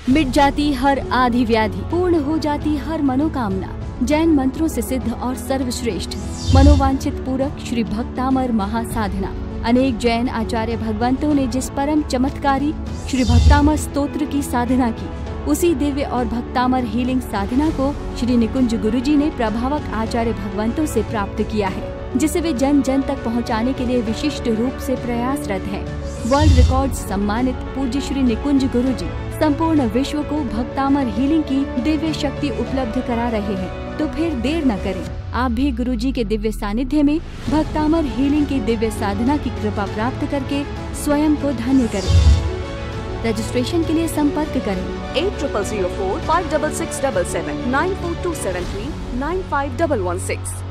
मिट जाती हर आदि व्याधि, पूर्ण हो जाती हर मनोकामना। जैन मंत्रों से सिद्ध और सर्वश्रेष्ठ मनोवांछित पूरक श्री भक्तामर महासाधना। अनेक जैन आचार्य भगवंतों ने जिस परम चमत्कारी श्री भक्तामर स्तोत्र की साधना की, उसी दिव्य और भक्तामर हीलिंग साधना को श्री निकुंज गुरुजी ने प्रभावक आचार्य भगवंतों से प्राप्त किया है, जिसे वे जन जन तक पहुंचाने के लिए विशिष्ट रूप से प्रयासरत है। वर्ल्ड रिकॉर्ड सम्मानित पूज्य श्री निकुंज गुरुजी संपूर्ण विश्व को भक्तामर हीलिंग की दिव्य शक्ति उपलब्ध करा रहे हैं। तो फिर देर न करें, आप भी गुरुजी के दिव्य सानिध्य में भक्तामर हीलिंग की दिव्य साधना की कृपा प्राप्त करके स्वयं को धन्य करें। रजिस्ट्रेशन के लिए संपर्क करें 8004 56677 94273 95116।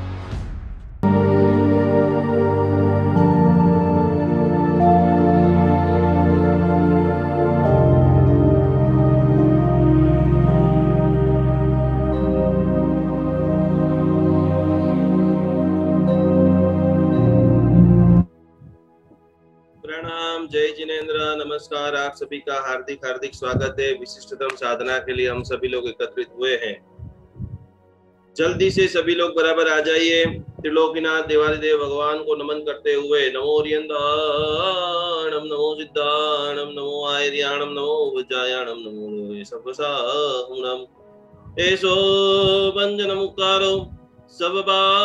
जय जिनेन्द्र, नमस्कार। आप सभी का हार्दिक हार्दिक स्वागत है। विशिष्टतम साधना के लिए हम सभी लोग एकत्रित हुए हैं। जल्दी से सभी लोग बराबर आ जाइए। त्रिलोकीनाथ देवादिदेव भगवान को नमन करते हुए नमो रियंदाणम, नमो सिद्धाणम, नमो आयर्याणम, नमो वज्रायाणम, नमो सर्वसाहुणम, एसो बंजनमुक्तारो सर्वभावपणासनो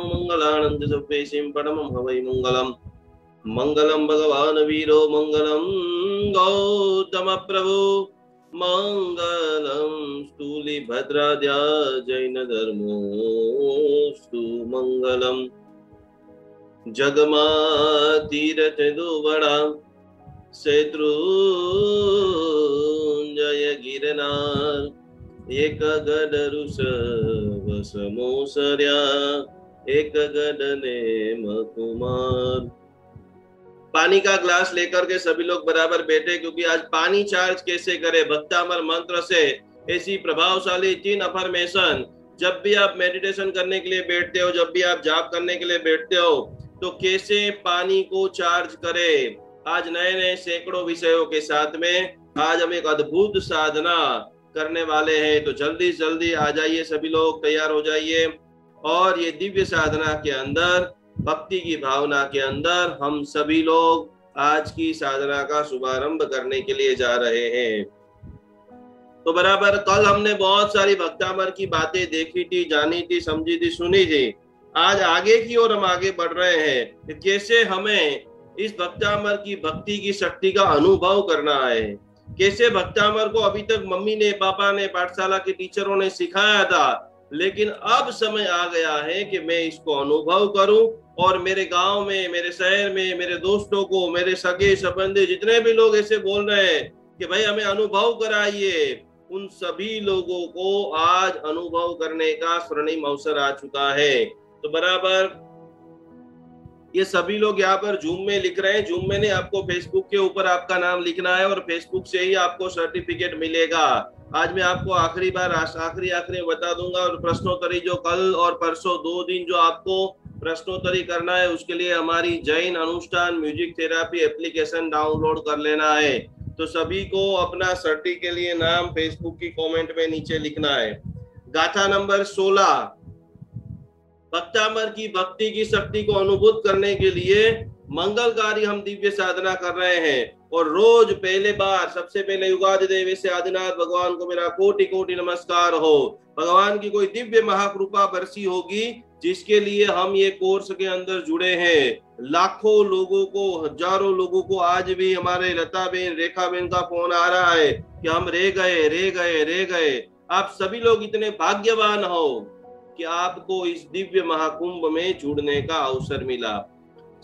मंगलानंद सर्वेशिं परमं हवै मंगलम्। मंगलम भगवान वीरो, मंगलम गौतम प्रभु, मंगलम स्थूली भद्राद्या जैन धर्मोस्तु मंगलम। जगमातीरथ दुवड़ा शत्रुंजय गिरनार, एक गडरु समोसर्या, एक गडने मकुमार। पानी का ग्लास लेकर के सभी लोग बराबर बैठे, क्योंकि आज पानी चार्ज कैसे करें भक्तामर मंत्र से ऐसी प्रभावशाली 3 अफर्मेशन जब भी आप मेडिटेशन करने के लिए बैठते हो, जब भी आप जाप करने के लिए बैठते हो, तो कैसे पानी को चार्ज करें। आज नए नए सैकड़ों विषयों के साथ में आज हम एक अद्भुत साधना करने वाले हैं। तो जल्दी जल्दी आ जाइए, सभी लोग तैयार हो जाइए। और ये दिव्य साधना के अंदर, भक्ति की भावना के अंदर हम सभी लोग आज की साधना का शुभारंभ करने के लिए जा रहे हैं। तो बराबर कल हमने बहुत सारी भक्तामर की बातें देखी थी, जानी थी, समझी थी, सुनी थी। आज आगे की ओर हम आगे बढ़ रहे हैं कि कैसे हमें इस भक्तामर की भक्ति की शक्ति का अनुभव करना है। कैसे भक्तामर को अभी तक मम्मी ने, पापा ने, पाठशाला के टीचरों ने सिखाया था, लेकिन अब समय आ गया है कि मैं इसको अनुभव करूं और मेरे गांव में, मेरे शहर में, मेरे दोस्तों को, मेरे सगे संबंधी जितने भी लोग ऐसे बोल रहे हैं कि भाई हमें अनुभव कराइए, उन सभी लोगों को आज अनुभव करने का स्वर्णिम अवसर आ चुका है। तो बराबर ये सभी लोग यहाँ पर जूम में लिख रहे हैं। जूम में नहीं, आपको फेसबुक के ऊपर आपका नाम लिखना है और फेसबुक से ही आपको सर्टिफिकेट मिलेगा। आज मैं आपको आखिरी बता दूंगा। और प्रश्नोत्तरी जो कल और परसों 2 दिन जो आपको प्रश्नोत्तरी करना है, उसके लिए हमारी जैन अनुष्ठान म्यूजिक थेरापी एप्लीकेशन डाउनलोड कर लेना है। तो सभी को अपना सर्टी के लिए नाम फेसबुक की कमेंट में नीचे लिखना है। गाथा नंबर 16, भक्तामर की भक्ति की शक्ति को अनुभूत करने के लिए मंगलकारी हम दिव्य साधना कर रहे हैं। और रोज पहले बार सबसे पहले युगादि देव से आदिनाथ भगवान को मेरा कोटि कोटि नमस्कार हो। भगवान की कोई दिव्य महाकृपा बरसी होगी, जिसके लिए हम ये कोर्स के अंदर जुड़े हैं। लाखों लोगों को, हजारों लोगों को आज भी हमारे लता बेन, रेखा बेन का फोन आ रहा है कि हम रह गए। आप सभी लोग इतने भाग्यवान हो कि आपको इस दिव्य महाकुंभ में जुड़ने का अवसर मिला।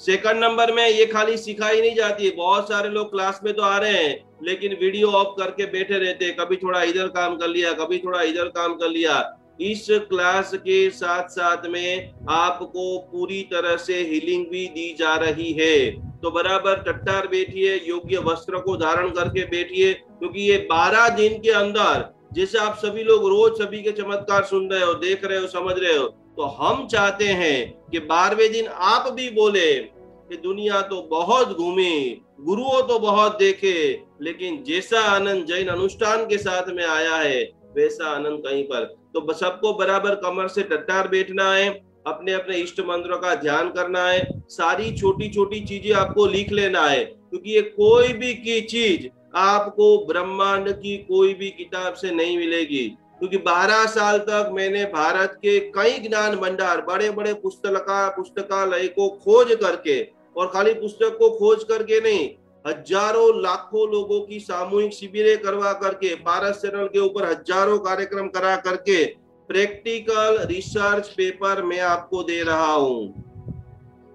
सेकंड नंबर में ये खाली सिखाई नहीं जाती। बहुत सारे लोग क्लास में तो आ रहे हैं, लेकिन वीडियो ऑफ करके बैठे रहते हैं। कभी थोड़ा इधर काम कर लिया, कभी थोड़ा इधर काम कर लिया। इस क्लास के साथ साथ में आपको पूरी तरह से हीलिंग भी दी जा रही है। तो बराबर टट्टार बैठिए, योग्य वस्त्र को धारण करके बैठिए, क्योंकि ये 12 दिन के अंदर, जैसे आप सभी लोग रोज सभी के चमत्कार सुन रहे हो, देख रहे हो, समझ रहे हो, तो हम चाहते हैं कि 12वें दिन आप भी बोले कि दुनिया तो बहुत घूमी, गुरुओं तो बहुत देखे, लेकिन जैसा आनंद जैन अनुष्ठान के साथ में आया है वैसा आनंद कहीं पर। तो सबको बराबर कमर से टट्टार बैठना है, अपने अपने इष्ट मंत्रों का ध्यान करना है, सारी छोटी छोटी चीजें आपको लिख लेना है, क्योंकि ये कोई भी की चीज आपको ब्रह्मांड की कोई भी किताब से नहीं मिलेगी। क्योंकि 12 साल तक मैंने भारत के कई ज्ञान भंडार, बड़े बड़े पुस्तकालय को खोज करके, और खाली पुस्तक को खोज करके नहीं, हजारों लाखों लोगों की सामूहिक शिविरें करवा करके, पारस चैनल के ऊपर हजारों कार्यक्रम करा करके प्रैक्टिकल रिसर्च पेपर मैं आपको दे रहा हूं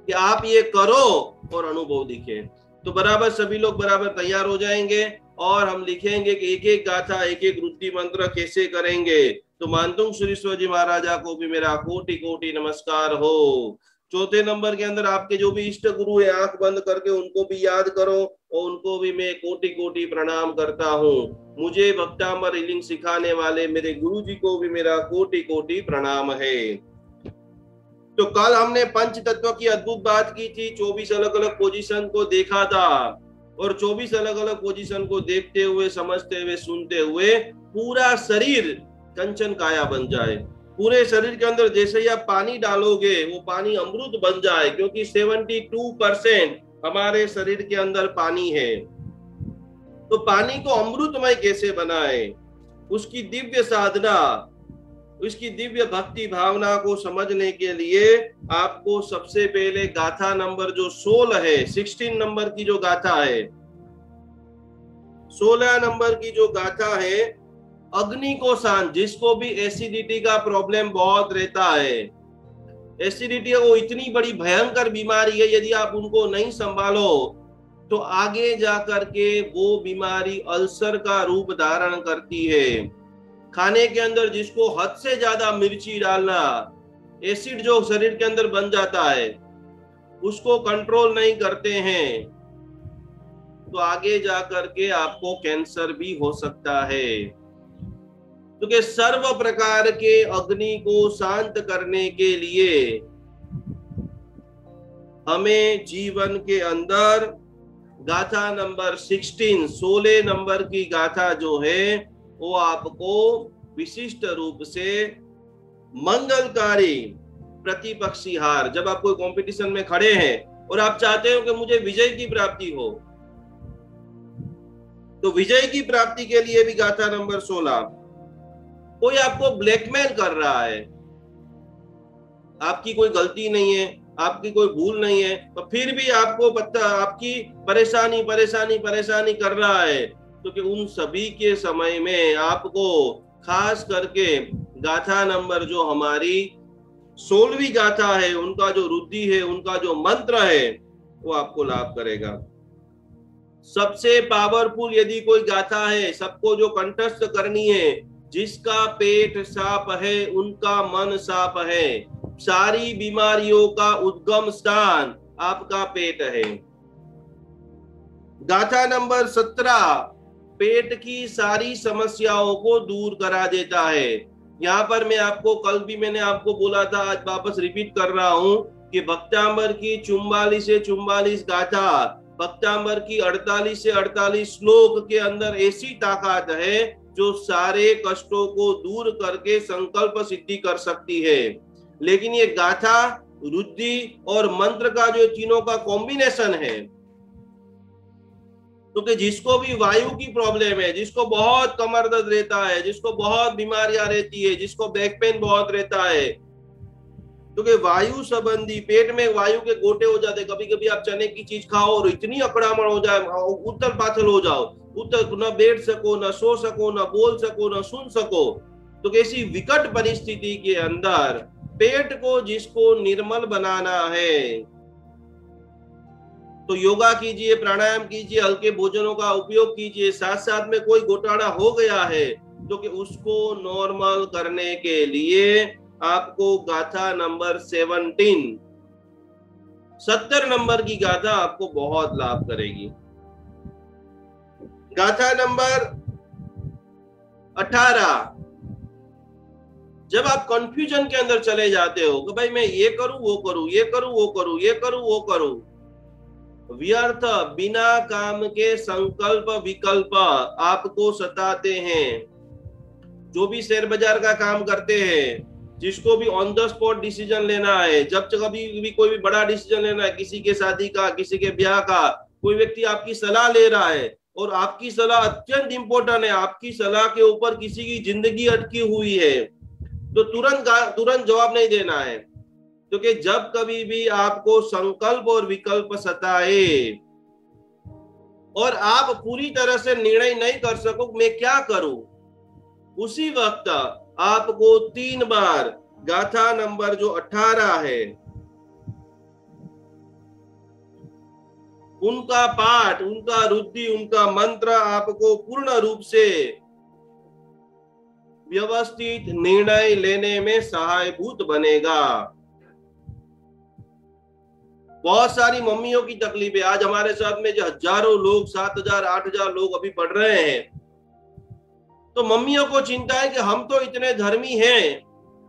कि आप ये करो और अनुभव दिखे। तो बराबर सभी लोग बराबर तैयार हो जाएंगे और हम लिखेंगे कि एक एक गाथा, एक एक रुद्री मंत्र कैसे करेंगे। तो मानतुंग सुरेश्वर जी महाराजा को भी मेरा कोटि कोटि नमस्कार हो। चौथे नंबर के अंदर आपके जो भी इष्ट गुरु है, आंख बंद करके उनको भी याद करो और उनको भी मैं कोटि कोटि प्रणाम करता हूँ। मुझे भक्तामर हीलिंग सिखाने वाले मेरे गुरु जी को भी मेरा कोटि कोटि प्रणाम है। तो कल हमने पंच तत्व की अद्भुत बात की थी, 24 अलग अलग पोजीशन को देखा था, और 24 अलग अलग पोजीशन को देखते हुए, समझते हुए, सुनते हुए पूरा शरीर कंचन काया बन जाए। पूरे शरीर के अंदर जैसे ही आप पानी डालोगे वो पानी अमृत बन जाए, क्योंकि 72% हमारे शरीर के अंदर पानी है। तो पानी को अमृतमय कैसे बनाए, उसकी दिव्य साधना, उसकी दिव्य भक्ति भावना को समझने के लिए आपको सबसे पहले गाथा नंबर जो 16 है, 16 नंबर की जो गाथा है, 16 नंबर की जो गाथा है, अग्नि को शांत, जिसको भी एसिडिटी का प्रॉब्लम बहुत रहता है, एसिडिटी वो इतनी बड़ी भयंकर बीमारी है, यदि आप उनको नहीं संभालो तो आगे जाकर के वो बीमारी अल्सर का रूप धारण करती है। खाने के अंदर जिसको हद से ज्यादा मिर्ची डालना, एसिड जो शरीर के अंदर बन जाता है, उसको कंट्रोल नहीं करते हैं तो आगे जाकर के आपको कैंसर भी हो सकता है। क्योंकि सर्व प्रकार के अग्नि को शांत करने के लिए हमें जीवन के अंदर गाथा नंबर 16 नंबर की गाथा जो है वो आपको विशिष्ट रूप से मंगलकारी प्रतिपक्षी हार, जब आप कोई कंपटीशन में खड़े हैं और आप चाहते हो कि मुझे विजय की प्राप्ति हो, तो विजय की प्राप्ति के लिए भी गाथा नंबर 16। कोई आपको ब्लैकमेल कर रहा है, आपकी कोई गलती नहीं है, आपकी कोई भूल नहीं है, तो फिर भी आपको पता आपकी परेशानी परेशानी परेशानी कर रहा है, क्योंकि उन सभी के समय में आपको खास करके गाथा नंबर जो हमारी 16वीं गाथा है, उनका जो रुद्धि है, उनका जो मंत्र है, वो आपको लाभ करेगा। सबसे पावरफुल यदि कोई गाथा है, सबको जो कंठस्थ करनी है, जिसका पेट साफ है उनका मन साफ है। सारी बीमारियों का उद्गम स्थान आपका पेट है। गाथा नंबर 17 पेट की सारी समस्याओं को दूर करा देता है। यहाँ पर मैं आपको, कल भी मैंने आपको बोला था, आज वापस रिपीट कर रहा हूं कि भक्तांबर की 44 से 44 गाथा, भक्तांबर की 48 से 48 श्लोक के अंदर ऐसी ताकत है जो सारे कष्टों को दूर करके संकल्प सिद्धि कर सकती है। लेकिन ये गाथा, रुद्धि और मंत्र का जो तीनों का कॉम्बिनेशन है, क्योंकि जिसको भी वायु की प्रॉब्लम है, जिसको बहुत कमर दर्द रहता है, जिसको बहुत बीमारियां रहती है, जिसको बैक पेन बहुत रहता है, क्योंकि वायु संबंधी पेट में वायु के गोटे हो जाते। कभी कभी आप चने की चीज खाओ और इतनी अकड़ामड़ हो जाए, उथल पाथल हो जाओ, न बैठ सको, न सो सको, न बोल सको, न सुन सको। तो कैसी विकट परिस्थिति के अंदर पेट को जिसको निर्मल बनाना है, तो योगा कीजिए, प्राणायाम कीजिए, हल्के भोजनों का उपयोग कीजिए। साथ साथ में कोई घोटाला हो गया है तो कि उसको नॉर्मल करने के लिए आपको गाथा नंबर 70 नंबर की गाथा आपको बहुत लाभ करेगी। गाथा नंबर 18 जब आप कंफ्यूजन के अंदर चले जाते हो कि भाई मैं ये करूं वो करूं, ये करूं वो करूं, ये करूं वो करूं, व्यर्थ बिना काम के संकल्प विकल्प आपको सताते हैं। जो भी शेयर बाजार का काम करते हैं, जिसको भी ऑन द स्पॉट डिसीजन लेना है, जब कभी भी कोई भी बड़ा डिसीजन लेना है, किसी के शादी का, किसी के ब्याह का, कोई व्यक्ति आपकी सलाह ले रहा है और आपकी सलाह अत्यंत इंपॉर्टेंट है, आपकी सलाह के ऊपर किसी की जिंदगी अटकी हुई है, तो तुरंत जवाब नहीं देना है। क्योंकि जब कभी भी आपको संकल्प और विकल्प सताए और आप पूरी तरह से निर्णय नहीं कर सको मैं क्या करूं, उसी वक्त आपको 3 बार गाथा नंबर जो 18 है उनका पाठ, उनका रुद्धि, उनका मंत्र आपको पूर्ण रूप से व्यवस्थित निर्णय लेने में सहायभूत बनेगा। बहुत सारी मम्मियों की तकलीफ है। आज हमारे साथ में जो हजारों लोग, 7,000 8,000 लोग अभी पढ़ रहे हैं, तो मम्मियों को चिंता है कि हम तो इतने धर्मी हैं,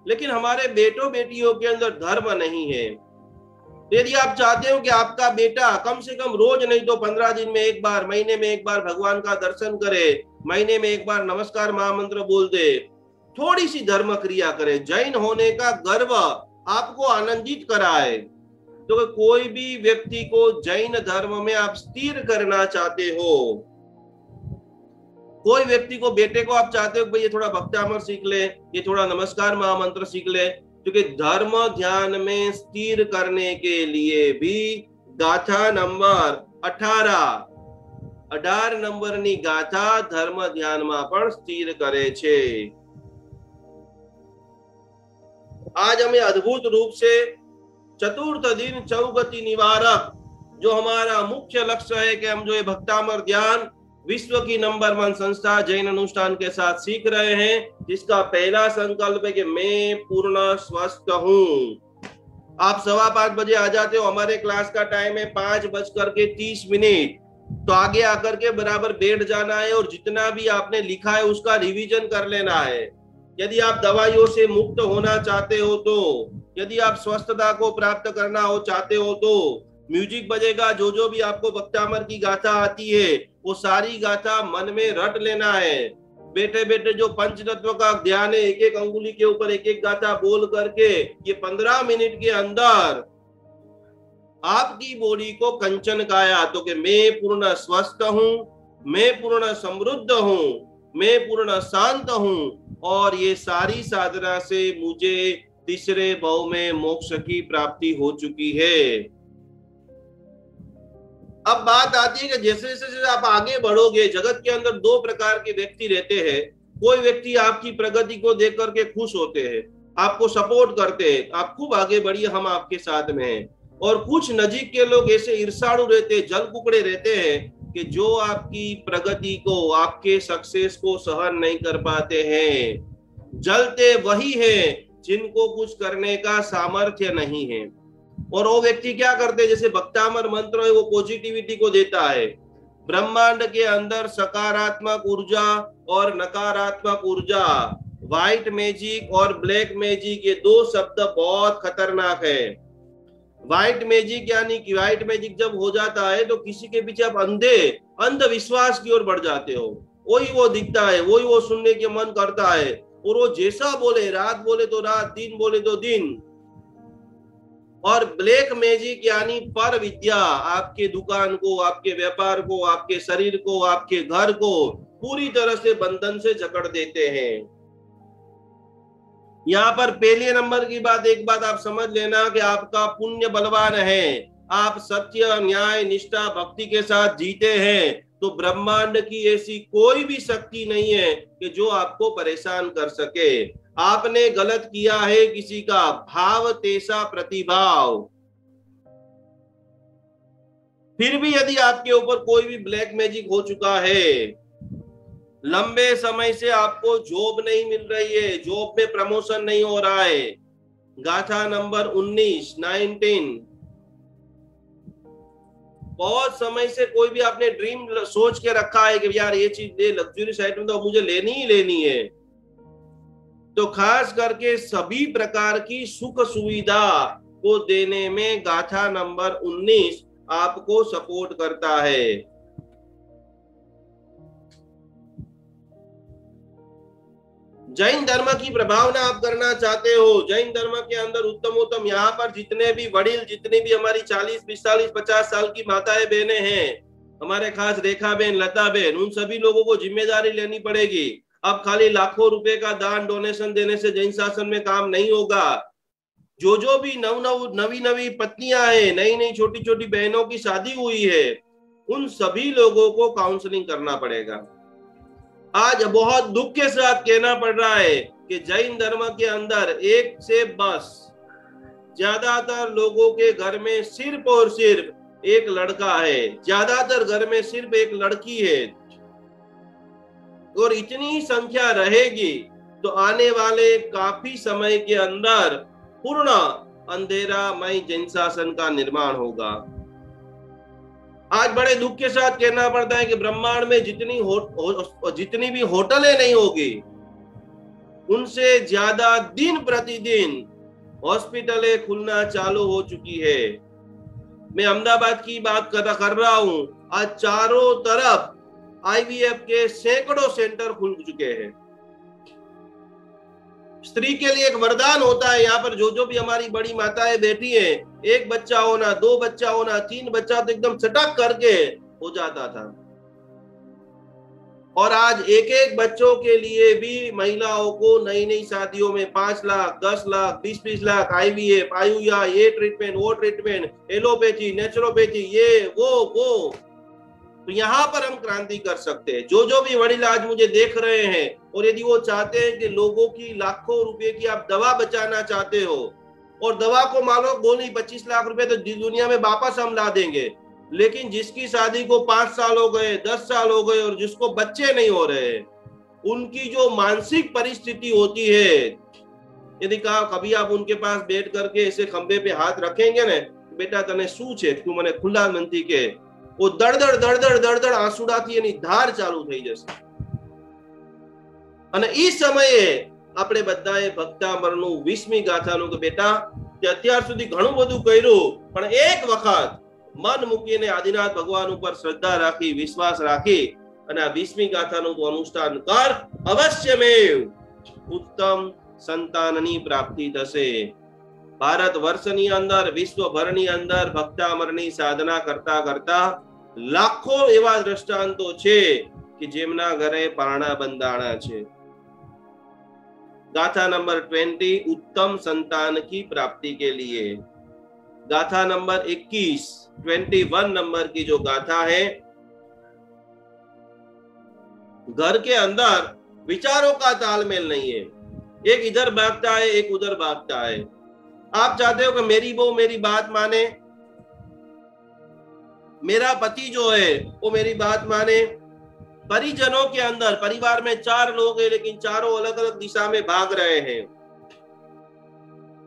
लेकिन हमारे बेटों बेटियों के अंदर धर्म नहीं है। यदि आप चाहते हो कि आपका बेटा कम से कम रोज नहीं तो 15 दिन में एक बार, महीने में एक बार भगवान का दर्शन करे, महीने में एक बार नमस्कार महामंत्र बोल दे, थोड़ी सी धर्म क्रिया करे, जैन होने का गर्व आपको आनंदित कराए, तो कोई भी व्यक्ति को जैन धर्म में आप स्थिर करना चाहते हो, कोई व्यक्ति को, बेटे को आप चाहते हो कि ये थोड़ा भक्तामर सीख ले, ये थोड़ा नमस्कार महामंत्र सीख ले, क्योंकि धर्म ध्यान में स्थिर करने के लिए भी गाथा नंबर 18 नंबરની ગાથા ધર્મ ધ્યાનમાં પણ સ્થિર કરે છે। आज हमें अद्भुत रूप से चतुर्थ दिन चौगति निवारक, जो हमारा मुख्य लक्ष्य है कि हम जो ये भक्तामर ध्यान विश्व की नंबर 1 संस्था जैन अनुष्ठान के साथ सीख रहे हैं, जिसका पहला संकल्प है कि मैं पूर्ण स्वस्थ हूं। आप 5:15 बजे आ जाते हो, हमारे क्लास का टाइम है 5:30, तो आगे आकर के बराबर बैठ जाना है और जितना भी आपने लिखा है उसका रिवीजन कर लेना है। यदि आप दवाइयों से मुक्त होना चाहते हो, तो यदि आप स्वस्थता को प्राप्त करना हो चाहते हो, तो म्यूजिक बजेगा, जो भी आपको भक्तामर की गाथा आती है वो सारी गाथा मन में रट लेना है। बैठे बैठे जो पंचतत्व का ध्यान है, एक एक अंगुली के ऊपर एक एक गाथा बोल करके ये 15 मिनट के अंदर आपकी बॉडी को कंचन काया, तो कि मैं पूर्ण स्वस्थ हूं, मैं पूर्ण समृद्ध हूं, मैं पूर्ण शांत हूं, और ये सारी साधना से मुझे तीसरे भाव में मोक्ष की प्राप्ति हो चुकी है। अब बात आती है कि जैसे जैसे आप आगे बढ़ोगे, जगत के अंदर 2 प्रकार के व्यक्ति रहते हैं। कोई व्यक्ति आपकी प्रगति को देख करके खुश होते हैं, आपको सपोर्ट करते हैं, आप खूब आगे बढ़िए, हम आपके साथ में हैं। और कुछ नजीक के लोग ऐसे ईर्ष्यालु रहते, जल कुकड़े रहते हैं कि जो आपकी प्रगति को, आपके सक्सेस को सहन नहीं कर पाते हैं। जलते वही हैं जिनको कुछ करने का सामर्थ्य नहीं है। और वो व्यक्ति क्या करते हैं, जैसे भक्तामर मंत्र है वो पॉजिटिविटी को देता है। ब्रह्मांड के अंदर सकारात्मक ऊर्जा और नकारात्मक ऊर्जा, व्हाइट मैजिक और ब्लैक मैजिक, ये 2 शब्द बहुत खतरनाक है। व्हाइट मैजिक यानी कि व्हाइट मैजिक जब हो जाता है तो किसी के पीछे आप अंधविश्वास की ओर बढ़ जाते हो। वही वो दिखता है, वही वो सुनने के मन करता है, और वो जैसा बोले, रात बोले तो रात, दिन बोले तो दिन। और ब्लैक मैजिक यानी पर विद्या, आपके दुकान को, आपके व्यापार को, आपके शरीर को, आपके घर को पूरी तरह से बंधन से जकड़ देते हैं। यहाँ पर पहले नंबर की बात, एक बात आप समझ लेना कि आपका पुण्य बलवान है, आप सत्य, न्याय, निष्ठा, भक्ति के साथ जीते हैं, तो ब्रह्मांड की ऐसी कोई भी शक्ति नहीं है कि जो आपको परेशान कर सके। आपने गलत किया है किसी का, भाव तेसा प्रतिभाव। फिर भी यदि आपके ऊपर कोई भी ब्लैक मैजिक हो चुका है, लंबे समय से आपको जॉब नहीं मिल रही है, जॉब में प्रमोशन नहीं हो रहा है, गाथा नंबर 19 बहुत समय से कोई भी आपने ड्रीम सोच के रखा है कि यार ये चीज ले, लग्जरी आइटम तो मुझे लेनी ही लेनी है, तो खास करके सभी प्रकार की सुख सुविधा को देने में गाथा नंबर 19 आपको सपोर्ट करता है। जैन धर्म की प्रभावना आप करना चाहते हो, जैन धर्म के अंदर उत्तम यहाँ पर जितने भी वडील, जितनी भी हमारी 40, 45, 50 साल की माताएं बहनें हैं, हमारे खास रेखा बहन, लता बहन, उन सभी लोगों को जिम्मेदारी लेनी पड़ेगी। अब खाली लाखों रुपए का दान डोनेशन देने से जैन शासन में काम नहीं होगा। जो भी नवी पत्नियां हैं, नई छोटी छोटी बहनों की शादी हुई है, उन सभी लोगों को काउंसलिंग करना पड़ेगा। आज बहुत दुख के साथ कहना पड़ रहा है कि जैन धर्म के अंदर 1 से बस ज्यादातर लोगों के घर में सिर्फ और सिर्फ एक लड़का है, ज्यादातर घर में सिर्फ एक लड़की है, और इतनी संख्या रहेगी तो आने वाले काफी समय के अंदर पूर्ण अंधेरामय जैन शासन का निर्माण होगा। आज बड़े दुख के साथ कहना पड़ता है कि ब्रह्मांड में जितनी भी होटलें नहीं होगी, उनसे ज्यादा दिन प्रतिदिन हॉस्पिटलें खुलना चालू हो चुकी है। मैं अहमदाबाद की बात कर रहा हूं, आज चारों तरफ IVF के सैकड़ों सेंटर खुल चुके हैं। स्त्री के लिए एक वरदान होता है, यहाँ पर जो भी हमारी बड़ी माताएं बैठी हैं, 1 बच्चा होना, 2 बच्चा होना, 3 बच्चा तो एकदम चटक करके हो जाता था। और आज एक बच्चों के लिए भी महिलाओं को नई शादियों में 5 लाख, 10 लाख, 20-20 लाख IVF, आयुया, ये ट्रीटमेंट, वो ट्रीटमेंट, एलोपैथी, नेचुरोपैथी, ये वो। तो यहाँ पर हम क्रांति कर सकते हैं। जो भी वडील आज मुझे देख रहे हैं, और यदि वो चाहते हैं कि लोगों की लाखों रुपए की आप दवा बचाना चाहते हो, और दवा को मानो बोली 25 लाख रुपए तो दुनिया में वापस हम ला देंगे, लेकिन जिसकी शादी को 5 साल हो गए, 10 साल हो गए और जिसको बच्चे नहीं हो रहे, उनकी जो मानसिक परिस्थिति होती है, यदि कभी आप उनके पास बैठ करके ऐसे खंबे पे हाथ रखेंगे ना, बेटा तने शू छे, तू मने खुला मनथी के, वो દળદળ આંસુડાથી એની ધાર ચાલુ થઈ જશે। અને ઈ સમયે આપણે બધાએ ભક્તામરનું 20મી ગાથાનું કે બેટા કે અત્યાર સુધી ઘણું બધું કર્યું, પણ એક વખત મન મૂકીને આદિનાથ ભગવાન ઉપર શ્રદ્ધા રાખી, વિશ્વાસ રાખી અને આ 20મી ગાથાનું તું અનુષ્ઠાન કર, અવશ્યમેવ ઉત્તમ સંતાનની પ્રાપ્તિ થશે। भारत वर्षनी अंदर, विश्वभरनी अंदर भक्तामरनी साधना करता करता लाखों एवा दृष्टांतो छे कि जेमना घरे पारણા બંધાણા છે। गाथा नंबर 20 उत्तम संतान की प्राप्ति के लिए। गाथा नंबर 21 21 नंबर की जो गाथा है, घर के अंदर विचारों का तालमेल नहीं है, एक इधर भागता है, एक उधर भागता है। आप चाहते हो कि मेरी बहू मेरी बात माने, मेरा पति जो है वो मेरी बात माने। परिजनों के अंदर, परिवार में 4 लोग हैं, लेकिन चारों अलग अलग दिशा में भाग रहे हैं,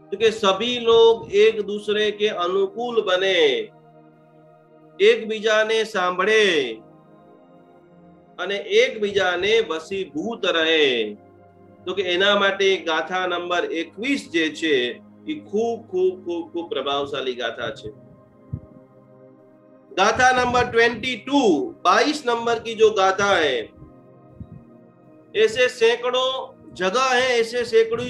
क्योंकि सभी लोग एक दूसरे के अनुकूल बने, एक बीजाने सांभळे અને એક બીજાને વસીભૂત રહે। તો કે એના માટે ગાથા નંબર 21 જે છે એ खूब प्रभावशाली गाथा है। गाथा नंबर 22 नंबर की जो गाथा है, ऐसे सैकड़ों जगह है, ऐसे सैकड़ों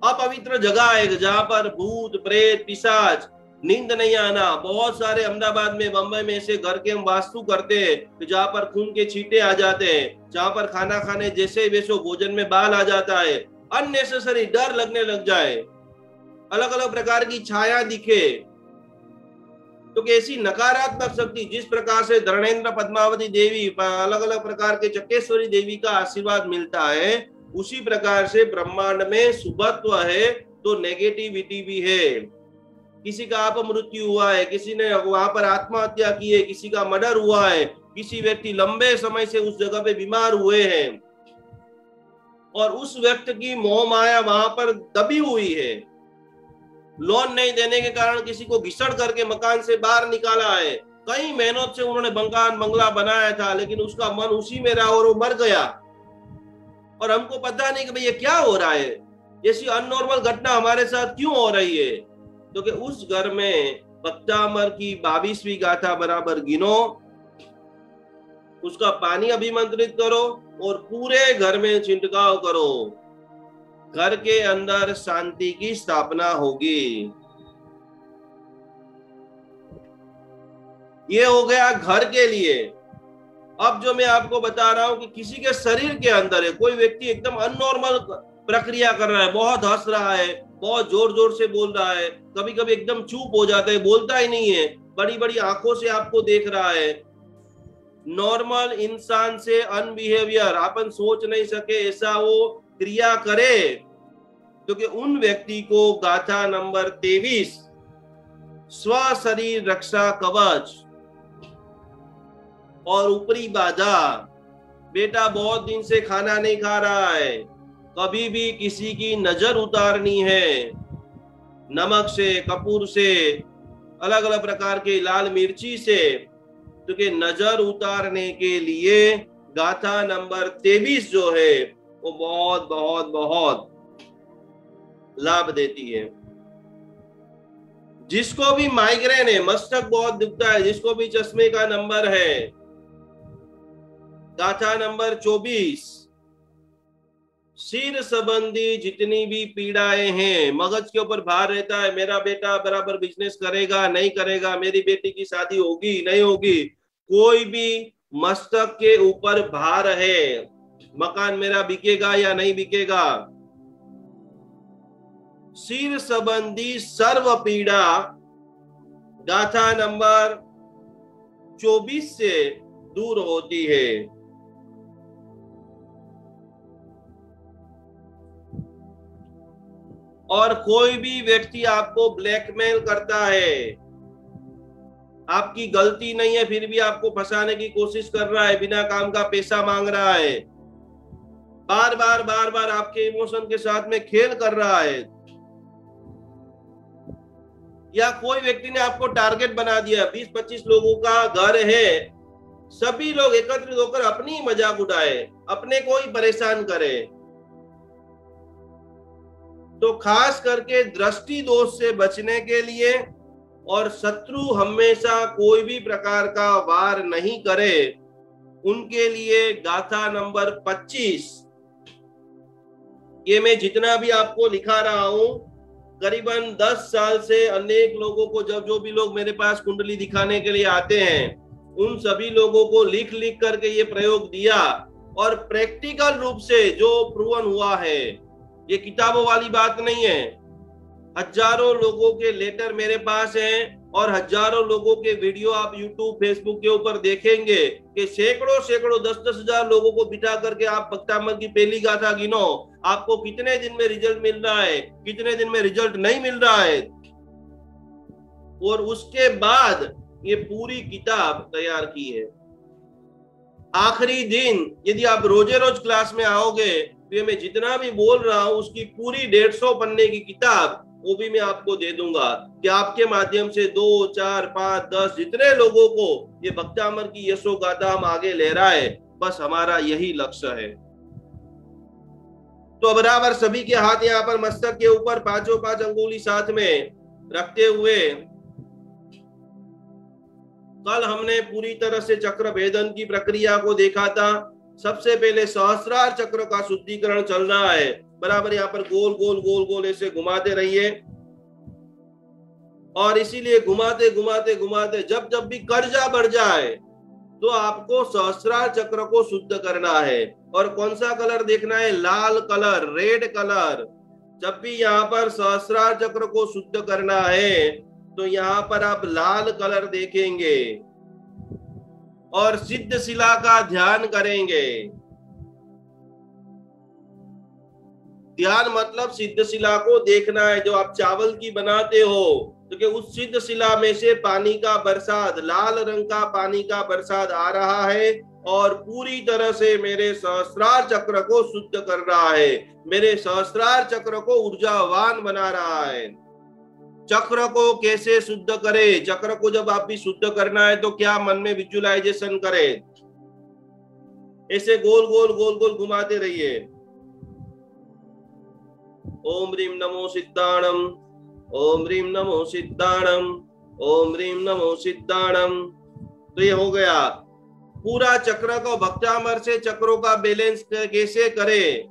अपवित्र जगह है जहां पर भूत प्रेत पिशाच नींद नहीं आना। बहुत सारे अहमदाबाद में, बंबई में ऐसे घर के हम वास्तु करते हैं जहां पर खून के छींटे आ जाते हैं, जहां पर खाना खाने जैसे वैसो भोजन में बाल आ जाता है, अननेसेसरी डर लगने लग जाए, अलग अलग प्रकार की छाया दिखे। तो ऐसी नकारात्मक शक्ति, जिस प्रकार से धरणेन्द्र पद्मावती देवी, अलग अलग प्रकार के चक्केश्वरी देवी का आशीर्वाद मिलता है, उसी प्रकार से ब्रह्मांड में शुभत्व है तो नेगेटिविटी भी है। किसी का अपमृत्यु हुआ है, किसी ने वहां पर आत्महत्या की है, किसी का मर्डर हुआ है, किसी व्यक्ति लंबे समय से उस जगह पे बीमार हुए हैं और उस व्यक्ति की मोह माया वहां पर दबी हुई है। लोन नहीं देने के कारण किसी को घिसड़ करके मकान से बाहर निकाला है, कई मेहनत से उन्होंने मकान बंगला बनाया था, लेकिन उसका मन उसी में रहा और वो मर गया और हमको पता नहीं कि भाई ये क्या हो रहा है, ऐसी अननॉर्मल घटना हमारे साथ क्यों हो रही है। तो कि उस घर में भक्तामर की 22वीं गाथा बराबर गिनो, उसका पानी अभिमंत्रित करो और पूरे घर में छिड़काव करो। घर के अंदर शांति की स्थापना होगी। ये हो गया घर के लिए। अब जो मैं आपको बता रहा हूं कि किसी के शरीर के अंदर है, कोई व्यक्ति एकदम अननॉर्मल प्रक्रिया कर रहा है, बहुत हंस रहा है, बहुत जोर जोर से बोल रहा है, कभी कभी एकदम चुप हो जाता है, बोलता ही नहीं है, बड़ी बड़ी आंखों से आपको देख रहा है। नॉर्मल इंसान से अनबिहेवियर, अपन सोच नहीं सके ऐसा वो क्रिया करे, क्योंकि उन व्यक्ति को गाथा नंबर 23 स्व शरीर रक्षा कवच और ऊपरी बाधा, बेटा बहुत दिन से खाना नहीं खा रहा है, कभी भी किसी की नजर उतारनी है, नमक से, कपूर से, अलग अलग प्रकार के लाल मिर्ची से, क्योंकि नजर उतारने के लिए गाथा नंबर 23 जो है वो बहुत बहुत बहुत लाभ देती है। जिसको भी माइग्रेन है, मस्तक बहुत दुखता है, जिसको भी चश्मे का नंबर है, गाथा नंबर 24 सिर संबंधी जितनी भी पीड़ाएं हैं, मगज के ऊपर भार रहता है, मेरा बेटा बराबर बिजनेस करेगा नहीं करेगा, मेरी बेटी की शादी होगी नहीं होगी, कोई भी मस्तक के ऊपर भार है, मकान मेरा बिकेगा या नहीं बिकेगा, सिर संबंधी सर्व पीड़ा गाथा नंबर 24 से दूर होती है। और कोई भी व्यक्ति आपको ब्लैकमेल करता है, आपकी गलती नहीं है फिर भी आपको फंसाने की कोशिश कर रहा है, बिना काम का पैसा मांग रहा है, बार बार आपके इमोशन के साथ में खेल कर रहा है, या कोई व्यक्ति ने आपको टारगेट बना दिया, 20-25 लोगों का घर है, सभी लोग एकत्रित होकर अपनी मजाक उड़ाए, अपने को ही परेशान करे, तो खास करके दृष्टि दोष से बचने के लिए और शत्रु हमेशा कोई भी प्रकार का वार नहीं करे, उनके लिए गाथा नंबर 25, ये मैं जितना भी आपको लिखा रहा हूं, करीबन 10 साल से अनेक लोगों को, जब जो भी लोग मेरे पास कुंडली दिखाने के लिए आते हैं, उन सभी लोगों को लिख लिख करके ये प्रयोग दिया, और प्रैक्टिकल रूप से जो प्रूवन हुआ है, ये किताबों वाली बात नहीं है, हजारों लोगों के लेटर मेरे पास हैं और हजारों लोगों के वीडियो आप यूट्यूब फेसबुक के ऊपर देखेंगे कि सैकड़ों 10-10 हजार लोगों को बिठा करके आप भक्तामर की पहली गाथा गिनो, आपको कितने दिन में रिजल्ट मिल रहा है, कितने दिन में रिजल्ट नहीं मिल रहा है, और उसके बाद ये पूरी किताब तैयार की है। आखिरी दिन यदि आप रोजे रोज क्लास में आओगे तो ये मैं जितना भी बोल रहा हूं उसकी पूरी 150 पन्ने की किताब वो भी मैं आपको दे दूंगा, कि आपके माध्यम से 2, 4, 5, 10 जितने लोगों को ये भक्तामर की यशो गाथा हम आगे ले रहा है, बस हमारा यही लक्ष्य है। तो बराबर सभी के हाथ यहाँ पर मस्तक के ऊपर 5 अंगुली साथ में रखते हुए, कल हमने पूरी तरह से चक्र भेदन की प्रक्रिया को देखा था। सबसे पहले सहस्रार चक्र का शुद्धिकरण चल रहा है, बराबर यहाँ पर गोल गोल गोल गोल ऐसे घुमाते रहिए, और इसीलिए घुमाते घुमाते घुमाते जब जब भी कर्जा बढ़ जाए तो आपको सहस्रार चक्र को शुद्ध करना है। और कौन सा कलर देखना है? लाल कलर, रेड कलर। जब भी यहाँ पर सहस्रार चक्र को शुद्ध करना है तो यहाँ पर आप लाल कलर देखेंगे और सिद्ध शिला का ध्यान करेंगे। ध्यान मतलब सिद्ध शिला को देखना है, जो आप चावल की बनाते हो तो कि उस सिद्ध शिला में से पानी का बरसात, लाल रंग का पानी का बरसात आ रहा है और पूरी तरह से मेरे सहस्रार चक्र को शुद्ध कर रहा है, मेरे सहस्रार चक्र को ऊर्जावान बना रहा है। चक्र को कैसे शुद्ध करे? चक्र को जब आप भी शुद्ध करना है तो क्या मन में विजुअलाइजेशन करें, ऐसे गोल गोल गोल गोल घुमाते रहिए। ओम ह्रीम नमो सिद्धाणम, ओम ह्रीम नमो सिद्धाणम, ओम ह्रीं नमो सिद्धाणम। तो ये हो गया पूरा चक्र को। भक्तामर से चक्रों का बैलेंस कैसे करें,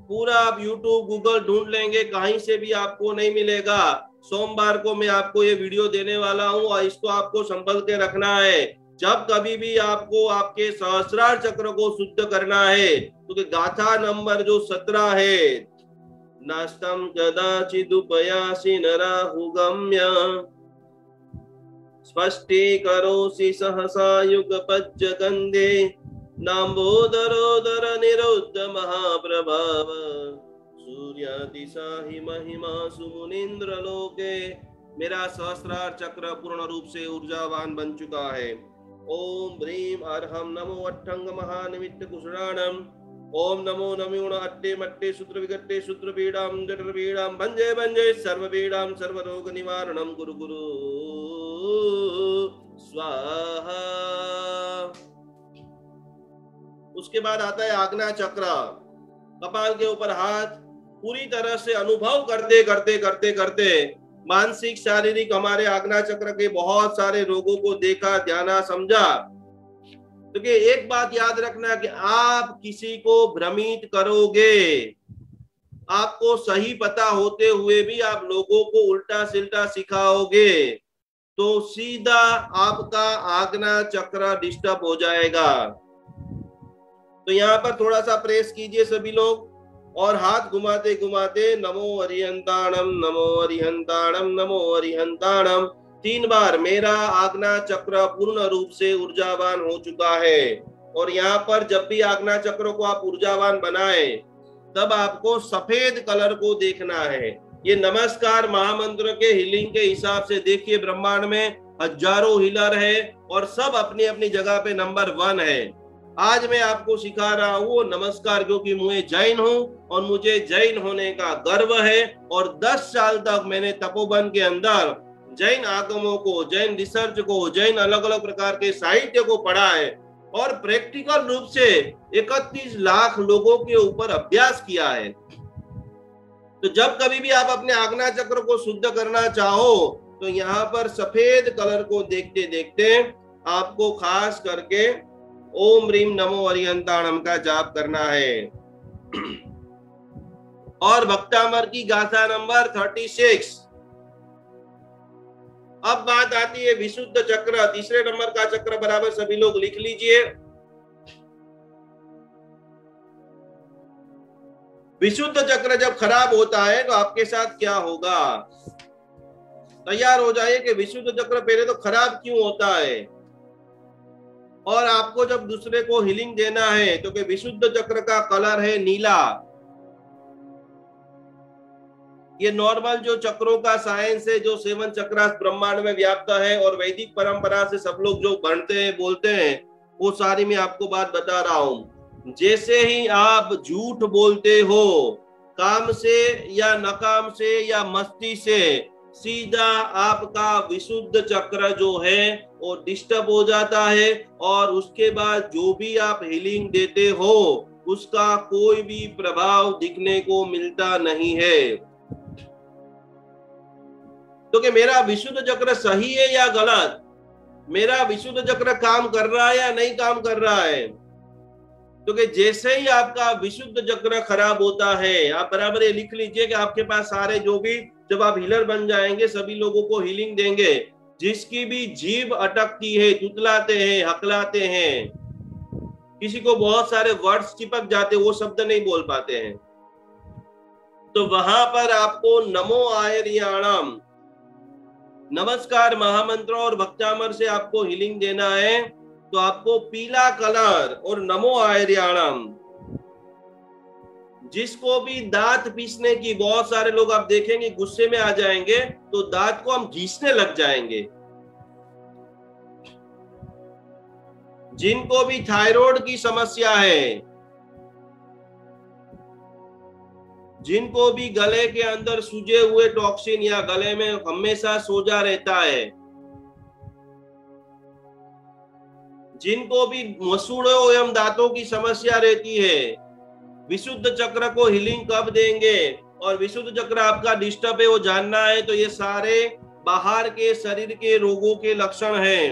पूरा आप YouTube गूगल ढूंढ लेंगे, कहीं से भी आपको नहीं मिलेगा। सोमवार को मैं आपको ये वीडियो देने वाला हूं और इसको आपको संभल के रखना है। जब कभी भी आपको आपके सहस्रार चक्र को शुद्ध करना है तो गाथा नंबर जो 17 है, नास्तम कदाचिदुपयासि नराहुगम्य स्पष्टीकरोसि सहसा युगपज्य गन्धे नाम्बोदरोदर निरुद्ध महाप्रभाव सूर्यातिशाहि महिमा सुमुनीन्द्र लोके। मेरा सहस्रार चक्र पूर्ण रूप से ऊर्जावान बन चुका है। ओम ह्रीं अर्हं नमो अट्टंग महानिमित्त कुशराणम। ओम नमो नमो अट्टे मट्टे सूत्र विगट्टे सूत्र पीड़ाम जटर पीड़ाम भंजे भंजे सर्व पीड़ाम सर्व रोग निवारणम गुरु गुरु स्वाहा। उसके बाद आता है आज्ञा चक्र। कपाल के ऊपर हाथ, पूरी तरह से अनुभव करते करते करते करते मानसिक शारीरिक हमारे आज्ञा चक्र के बहुत सारे रोगों को देखा, ध्याना, समझा। तो कि एक बात याद रखना कि आप किसी को भ्रमित करोगे, आपको सही पता होते हुए भी आप लोगों को उल्टा सिल्टा सिखाओगे तो सीधा आपका आज्ञा चक्र डिस्टर्ब हो जाएगा। तो यहाँ पर थोड़ा सा प्रेस कीजिए सभी लोग और हाथ घुमाते घुमाते नमो अरिहंताणम नमो अरिहंताणम नमो अरिहंताणम 3 बार। मेरा आज्ञा चक्र पूर्ण रूप से ऊर्जावान हो चुका है। और यहाँ पर जब भी आज्ञा चक्र को आप ऊर्जावान बनाए तब आपको सफेद कलर को देखना है। ये नमस्कार महामंत्र के हीलिंग के हिसाब से देखिए, ब्रह्मांड में हजारों हीलर है और सब अपनी अपनी जगह पे नंबर 1 है। आज मैं आपको सिखा रहा हूँ नमस्कार, क्योंकि मैं जैन हूँ और मुझे जैन होने का गर्व है। और 10 साल तक मैंने तपोवन के अंदर जैन आगमों को, जैन रिसर्च को, जैन अलग अलग प्रकार के साहित्य को पढ़ा है और प्रैक्टिकल रूप से 31 लाख लोगों के ऊपर अभ्यास किया है। तो जब कभी भी आप अपने आज्ञा चक्र को शुद्ध करना चाहो तो यहाँ पर सफेद कलर को देखते देखते आपको खास करके ओम ह्रीं नमो अरिहंताणम का जाप करना है। और भक्तामर की गाथा नंबर 36। अब बात आती है विशुद्ध चक्र, तीसरे नंबर का चक्र बराबर सभी लोग लिख लीजिए। विशुद्ध चक्र जब खराब होता है तो आपके साथ क्या होगा, तैयार हो जाइए कि विशुद्ध चक्र पहले तो खराब क्यों होता है और आपको जब दूसरे को हीलिंग देना है तो कि विशुद्ध चक्र का कलर है नीला। ये नॉर्मल जो चक्रों का साइंस है, जो 7 चक्रास ब्रह्मांड में व्याप्त है और वैदिक परंपरा से सब लोग जो पढ़ते हैं बोलते हैं वो सारी मैं आपको बात बता रहा हूं। जैसे ही आप झूठ बोलते हो काम से या नकाम से या मस्ती से, सीधा आपका विशुद्ध चक्र जो है वो डिस्टर्ब हो जाता है और उसके बाद जो भी आप हीलिंग देते हो उसका कोई भी प्रभाव दिखने को मिलता नहीं है। तो कि मेरा विशुद्ध चक्र सही है या गलत, मेरा विशुद्ध चक्र काम कर रहा है या नहीं काम कर रहा है। तो कि जैसे ही आपका विशुद्ध चक्र खराब होता है, आप बराबर ये लिख लीजिए कि आपके पास सारे जो भी, जब आप हीलर बन जाएंगे सभी लोगों को हीलिंग देंगे, जिसकी भी जीभ अटकती है, तुतलाते हैं, हकलाते हैं, किसी को बहुत सारे वर्ड्स चिपक जाते, वो शब्द नहीं बोल पाते हैं, तो वहां पर आपको नमो आयर्याणम, नमस्कार महामंत्र और भक्तामर से आपको हीलिंग देना है। तो आपको पीला कलर और नमो आयर्याणम, जिसको भी दांत पीसने की, बहुत सारे लोग आप देखेंगे गुस्से में आ जाएंगे तो दांत को हम घीसने लग जाएंगे। जिनको भी थायराइड की समस्या है, जिनको भी गले के अंदर सूजे हुए टॉक्सिन या गले में हमेशा सोजा रहता है, जिनको भी मसूड़ों एवं दांतों की समस्या रहती है, विशुद्ध चक्र को हीलिंग कब देंगे और विशुद्ध चक्र आपका डिस्टर्ब है वो जानना है, तो ये सारे बाहर के शरीर के रोगों के लक्षण हैं।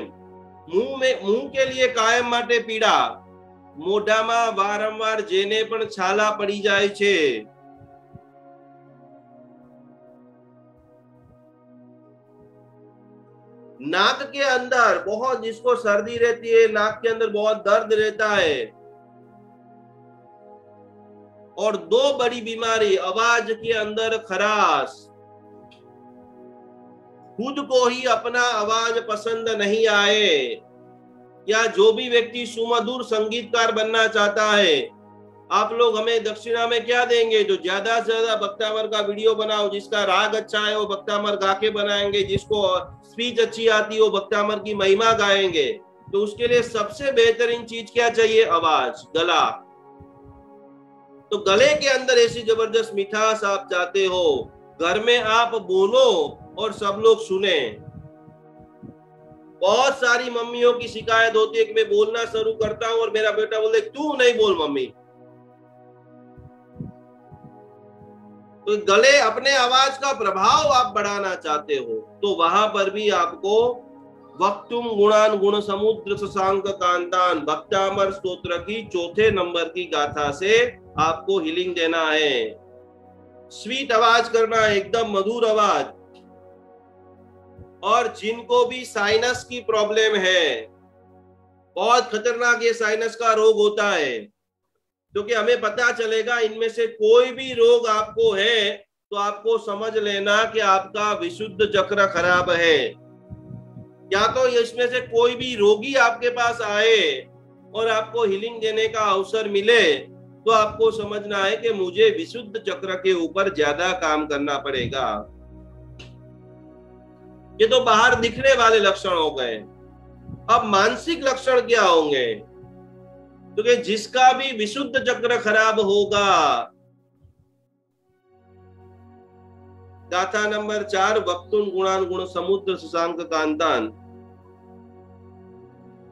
मुंह के लिए कायम માટે પીડા, મોઢામાં વારંવાર જેને પણ છાલા પડી જાય છે। नाक के अंदर बहुत, जिसको सर्दी रहती है, नाक के अंदर बहुत दर्द रहता है। और दो बड़ी बीमारी, आवाज के अंदर खराश, खुद को ही अपना आवाज पसंद नहीं आए, या जो भी व्यक्ति सुमधुर संगीतकार बनना चाहता है, आप लोग हमें दक्षिणा में क्या देंगे? जो ज्यादा से ज्यादा भक्तामर का वीडियो बनाओ, जिसका राग अच्छा है वो भक्तामर गा के बनाएंगे, जिसको स्पीच अच्छी आती है वो भक्तामर की महिमा गाएंगे। तो उसके लिए सबसे बेहतरीन चीज क्या चाहिए? आवाज, गला। तो गले के अंदर ऐसी जबरदस्त मिठास आप चाहते हो, घर में आप बोलो और सब लोग सुने। बहुत सारी मम्मियों की शिकायत होती है कि मैं बोलना शुरू करता हूं और मेरा बेटा बोलते तू नहीं बोल मम्मी। तो गले, अपने आवाज का प्रभाव आप बढ़ाना चाहते हो तो वहां पर भी आपको वक्तुम गुणान गुण समुद्र शशांक कांतान भक्तामर स्तोत्र की 4थे नंबर की गाथा से आपको हीलिंग देना है। स्वीट आवाज करना है, एकदम मधुर आवाज। और जिनको भी साइनस की प्रॉब्लम है, बहुत खतरनाक ये साइनस का रोग होता है, क्योंकि हमें पता चलेगा इनमें से कोई भी रोग आपको है तो आपको समझ लेना कि आपका विशुद्ध चक्र खराब है। या तो इसमें से कोई भी रोगी आपके पास आए और आपको हीलिंग देने का अवसर मिले तो आपको समझना है कि मुझे विशुद्ध चक्र के ऊपर ज्यादा काम करना पड़ेगा। ये तो बाहर दिखने वाले लक्षण हो गए। अब मानसिक लक्षण क्या होंगे? क्योंकि जिसका भी विशुद्ध चक्र खराब होगा, गाथा नंबर 4 वक्तुन गुणान गुण समुद्र शशांक कांतान,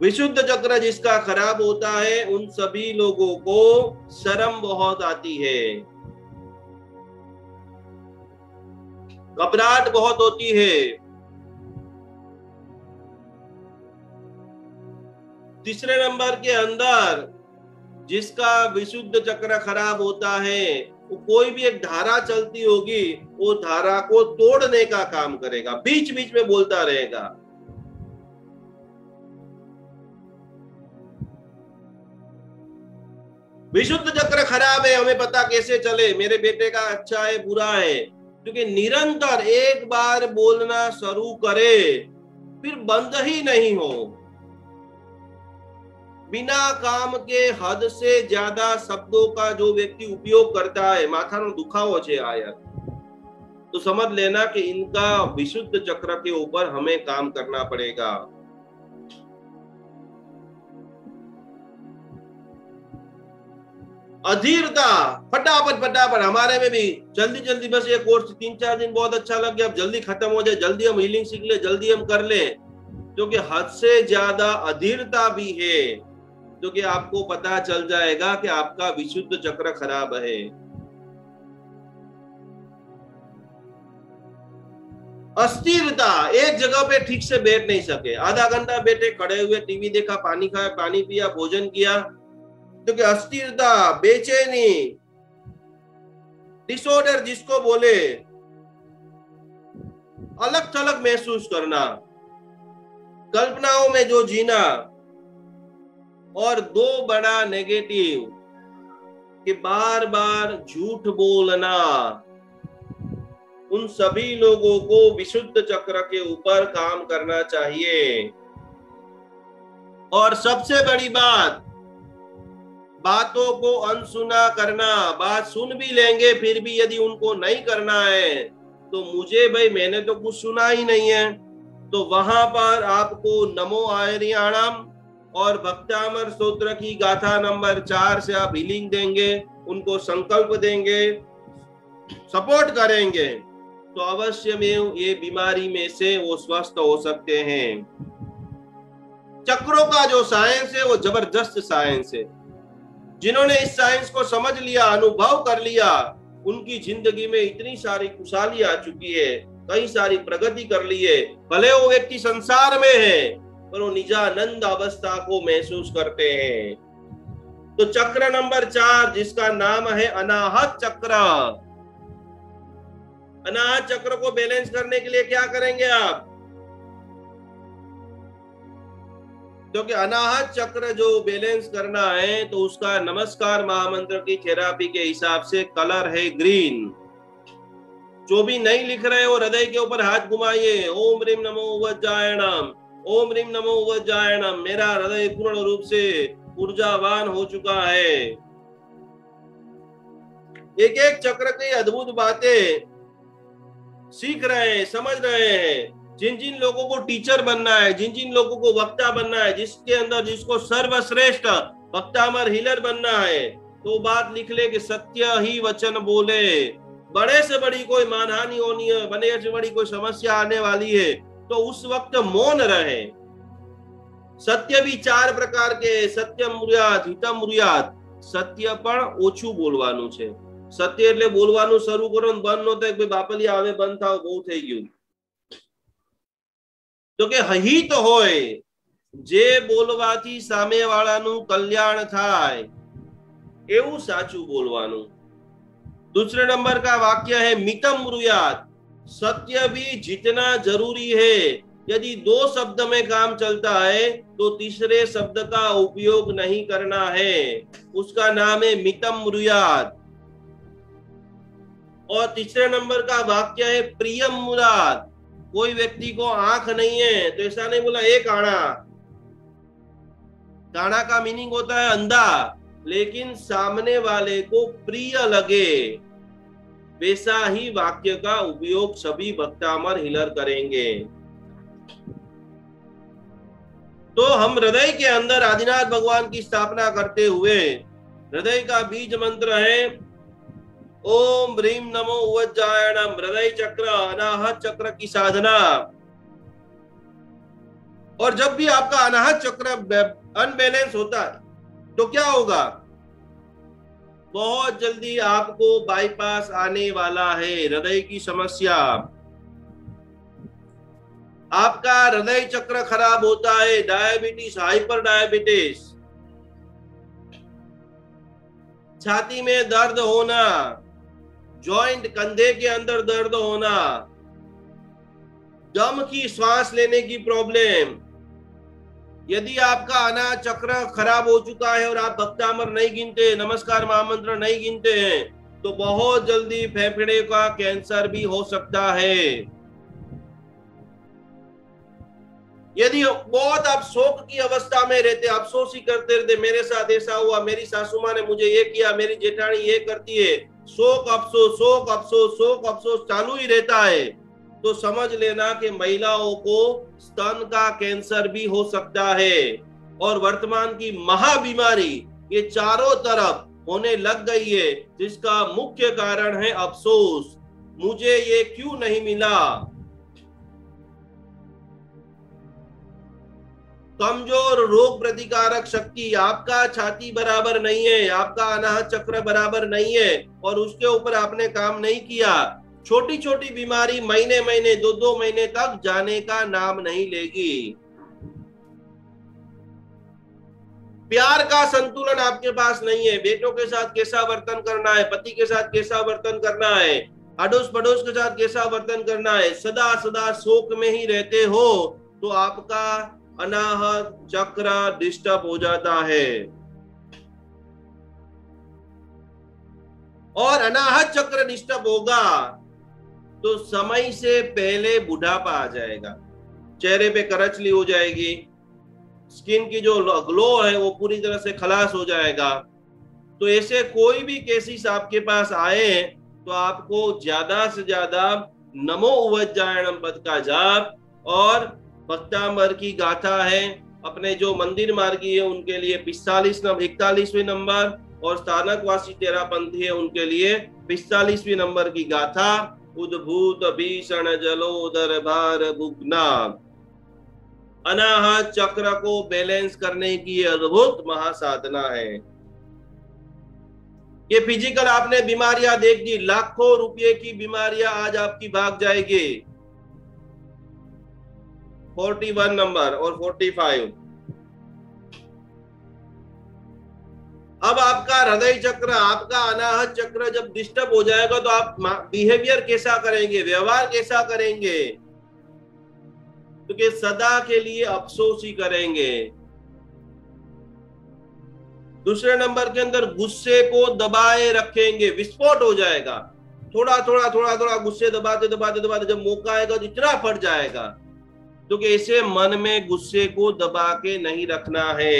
विशुद्ध चक्र जिसका खराब होता है उन सभी लोगों को शर्म बहुत आती है, घबराहट बहुत होती है। तीसरे नंबर के अंदर जिसका विशुद्ध चक्र खराब होता है वो कोई भी एक धारा चलती होगी, वो धारा को तोड़ने का काम करेगा, बीच बीच में बोलता रहेगा। विशुद्ध चक्र खराब है, हमें पता कैसे चले मेरे बेटे का अच्छा है बुरा है? क्योंकि निरंतर एक बार बोलना शुरू करे फिर बंद ही नहीं हो। बिना काम के हद से ज्यादा शब्दों का जो व्यक्ति उपयोग करता है, माथानो दुखावो छे आया, तो समझ लेना कि इनका विशुद्ध चक्र के ऊपर हमें काम करना पड़ेगा। अधीरता, फटाफट हमारे में भी जल्दी जल्दी, बस ये कोर्स 3-4 दिन बहुत अच्छा लग गया, अब जल्दी खत्म हो जाए, जल्दी हम हीलिंग सीख ले, जल्दी हम कर ले। क्योंकि हद से ज्यादा अधीरता भी है, क्योंकि आपको पता चल जाएगा कि आपका विशुद्ध चक्र खराब है। अस्थिरता, एक जगह पे ठीक से बैठ नहीं सके, आधा घंटा बैठे, खड़े हुए, टीवी देखा, पानी खाया, पानी पिया, भोजन किया, क्योंकि अस्थिरता, बेचैनी, डिसऑर्डर जिसको बोले, अलग थलग महसूस करना, कल्पनाओं में जो जीना, और दो बड़ा नेगेटिव कि बार बार झूठ बोलना, उन सभी लोगों को विशुद्ध चक्र के ऊपर काम करना चाहिए। और सबसे बड़ी बात, बातों को अनसुना करना। बात सुन भी लेंगे फिर भी यदि उनको नहीं करना है तो मुझे भाई मैंने तो कुछ सुना ही नहीं है, तो वहां पर आपको नमो आयरियाणम और भक्तामर स्तोत्र की गाथा नंबर 4 से आप हीलिंग देंगे, उनको संकल्प देंगे, सपोर्ट करेंगे, तो अवश्य में ये बीमारी में से वो स्वस्थ हो सकते हैं। चक्रों का जो साइंस है वो जबरदस्त साइंस है। जिन्होंने इस साइंस को समझ लिया, अनुभव कर लिया, उनकी जिंदगी में इतनी सारी खुशहाली आ चुकी है कई सारी प्रगति कर ली है, भले वो व्यक्ति संसार में है पर वो निजानंद अवस्था को महसूस करते हैं। तो चक्र नंबर 4 जिसका नाम है अनाहत चक्र। अनाहत चक्र को बैलेंस करने के लिए क्या करेंगे आप? क्योंकि अनाहत चक्र जो बैलेंस करना है तो उसका नमस्कार महामंत्र की थेरापी के हिसाब से कलर है ग्रीन। जो भी नहीं लिख रहे हो हृदय के ऊपर हाथ घुमाइए। ओम ह्रीम नमो वज्रायणम, ओम ह्रीम नमो वज्रायणम। मेरा हृदय पूर्ण रूप से ऊर्जावान हो चुका है। एक एक चक्र की अद्भुत बातें सीख रहे हैं, समझ रहे हैं। जिन जिन लोगों को टीचर बनना है, जिन जिन लोगों को वक्ता बनना है, जिसके अंदर जिसको सर्वश्रेष्ठ वक्तामर हीलर बनना है, तो बात लिख ले कि सत्य ही वचन बोले। बड़े से बड़ी कोई मानहानि होनी है, बड़े से बड़ी कोई समस्या आने वाली है तो उस वक्त मौन रहे। सत्य भी 4 प्रकार के, सत्यम मुर्यात, हितम मुर्यात। सत्य પણ ઓછું બોલવાનું છે। સત્ય એટલે બોલવાનું શરૂ કરો ને બંધ નો થાય, બાપલી આવે બંધ થાવ બહુ થઈ ગયું। તો કે હિત હોય, જે બોલવાથી સામેવાળાનું કલ્યાણ થાય એવું સાચું બોલવાનું। दूसरे नंबर का वाक्य है मितम मुर्यात। सत्य भी जितना जरूरी है, यदि 2 शब्द में काम चलता है तो तीसरे शब्द का उपयोग नहीं करना है, उसका नाम है मितम मुर्यात। और तीसरे नंबर का वाक्य है प्रियम मुराद। कोई व्यक्ति को आंख नहीं है तो ऐसा नहीं बोला एक आना। काना का मीनिंग होता है अंधा, लेकिन सामने वाले को प्रिय लगे वैसा ही वाक्य का उपयोग सभी वक्तामर हीलर करेंगे। तो हम हृदय के अंदर आदिनाथ भगवान की स्थापना करते हुए हृदय का बीज मंत्र है ओम ह्रीम नमो वज्रायणम। हृदय चक्र, अनाहत चक्र की साधना। और जब भी आपका अनाहत चक्र अनबैलेंस होता है तो क्या होगा? बहुत जल्दी आपको बाईपास आने वाला है, हृदय की समस्या। आपका हृदय चक्र खराब होता है, डायबिटीज, हाइपर डायबिटीज, छाती में दर्द होना, जॉइंट कंधे के अंदर दर्द होना, दम की श्वास लेने की प्रॉब्लम। यदि आपका अनाहत चक्र खराब हो चुका है और आप भक्तामर नहीं गिनते, नमस्कार महामंत्र नहीं गिनते हैं, तो बहुत जल्दी फेफड़े का कैंसर भी हो सकता है। यदि बहुत आप शोक की अवस्था में रहते, अफसोस ही करते रहते, मेरे साथ ऐसा हुआ, मेरी सासू माँ ने मुझे ये किया, मेरी जेठानी ये करती है, शोक अफसोस, शोक अफसोस, शोक अफसोस चालू ही रहता है, तो समझ लेना कि महिलाओं को स्तन का कैंसर भी हो सकता है। और वर्तमान की महाबीमारी ये चारों तरफ होने लग गई है, जिसका मुख्य कारण है अफसोस, मुझे ये क्यों नहीं मिला। कमजोर रोग प्रतिकारक शक्ति, आपका छाती बराबर नहीं है, आपका अनाहत चक्र बराबर नहीं है और उसके ऊपर आपने काम नहीं किया, छोटी छोटी बीमारी महीने महीने 2-2 महीने तक जाने का नाम नहीं लेगी। प्यार का संतुलन आपके पास नहीं है, बेटों के साथ कैसा वर्तन करना है, पति के साथ कैसा वर्तन करना है, अड़ोस पड़ोस के साथ कैसा वर्तन करना है, सदा सदा शोक में ही रहते हो तो आपका अनाहत चक्र डिस्टर्ब हो जाता है। और अनाहत चक्र डिस्टर्ब होगा तो समय से पहले बुढ़ापा आ जाएगा, चेहरे पे करचली हो जाएगी, स्किन की जो ग्लो है वो पूरी तरह से खलास हो जाएगा। तो ऐसे कोई भी केसेस आपके पास आए तो आपको ज्यादा से ज्यादा नमो वज्रायणम पद का जाप और भक्तामर की गाथा है, अपने जो मंदिर मार्गी है उनके लिए 41वें नंबर और स्थानकवासी तेरापंथी है उनके लिए 45वें नंबर की गाथा उद्भूत भीषण जलोदर भार भुग्ना। अनाहत चक्र को बैलेंस करने की अद्भुत महासाधना है। ये फिजिकल आपने बीमारियां देख दी, लाखों रुपए की बीमारियां आज आपकी भाग जाएगी। 41 नंबर और 45। अब आपका हृदय चक्र, आपका अनाहत चक्र जब डिस्टर्ब हो जाएगा तो आप बिहेवियर कैसा करेंगे, व्यवहार कैसा करेंगे? तो सदा के लिए अफसोस ही करेंगे। दूसरे नंबर के अंदर गुस्से को दबाए रखेंगे, विस्फोट हो जाएगा। थोड़ा थोड़ा थोड़ा थोड़ा गुस्से दबाते दबाते दबाते जब मौका आएगा तो इतना फट जाएगा। तो ऐसे मन में गुस्से को दबा के नहीं रखना है।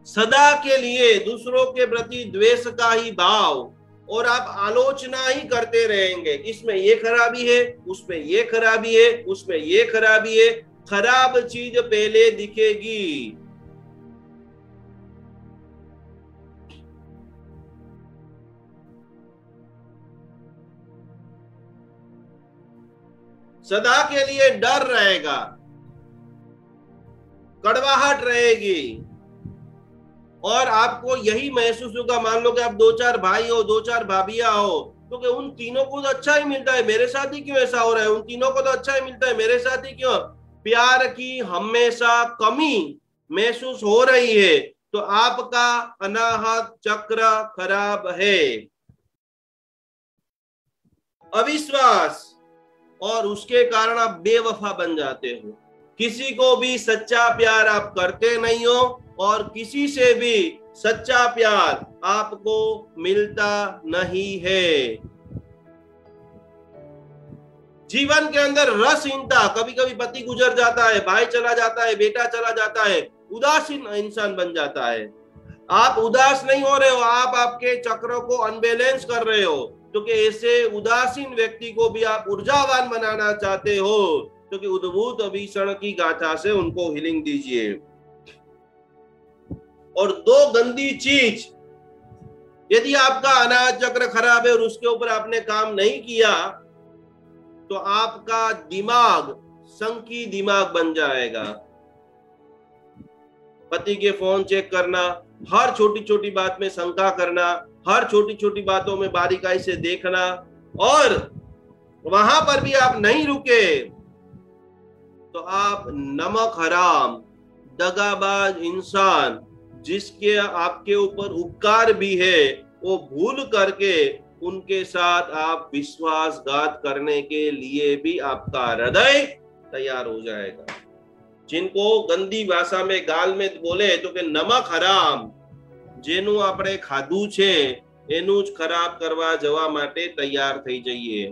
सदा के लिए दूसरों के प्रति द्वेष का ही भाव और आप आलोचना ही करते रहेंगे। इसमें ये खराबी है, उसमें ये खराबी है, उसमें ये खराबी है। खराब चीज पहले दिखेगी। सदा के लिए डर रहेगा, कड़वाहट रहेगी और आपको यही महसूस होगा। मान लो कि आप 2-4 भाई हो, 2-4 भाभियां हो, तो कि उन तीनों को तो अच्छा ही मिलता है, मेरे साथ ही क्यों ऐसा हो रहा है? उन तीनों को तो अच्छा ही मिलता है, मेरे साथ ही क्यों? प्यार की हमेशा कमी महसूस हो रही है तो आपका अनाहत चक्र खराब है। अविश्वास और उसके कारण आप बेवफा बन जाते हो। किसी को भी सच्चा प्यार आप करते नहीं हो और किसी से भी सच्चा प्यार आपको मिलता नहीं है। जीवन के अंदर रसहीनता, कभी कभी पति गुजर जाता है, भाई चला जाता है, बेटा चला जाता है, उदासीन इंसान बन जाता है। आप उदास नहीं हो रहे हो, आप आपके चक्र को अनबैलेंस कर रहे हो। क्योंकि ऐसे उदासीन व्यक्ति को भी आप ऊर्जावान बनाना चाहते हो, क्योंकि उद्भूत अभीषण की गाथा से उनको हीलिंग दीजिए। और 2 गंदी चीज, यदि आपका अनाहत चक्र खराब है और उसके ऊपर आपने काम नहीं किया तो आपका दिमाग संकी दिमाग बन जाएगा। पति के फोन चेक करना, हर छोटी छोटी बात में शंका करना, हर छोटी छोटी बातों में बारीकाई से देखना, और वहां पर भी आप नहीं रुके तो आप नमक हराम दगाबाज इंसान, जिसके आपके ऊपर उपकार भी है, वो भूल करके उनके साथ आप विश्वासघात करने के लिए भी आपका हृदय तैयार हो जाएगा। जिनको गंदी भाषा में गाल में बोले तो कि नमक हराम, જેનું આપણે ખાધું છે એનું જ ખરાબ કરવા જવા માટે તૈયાર થઈ જઈએ,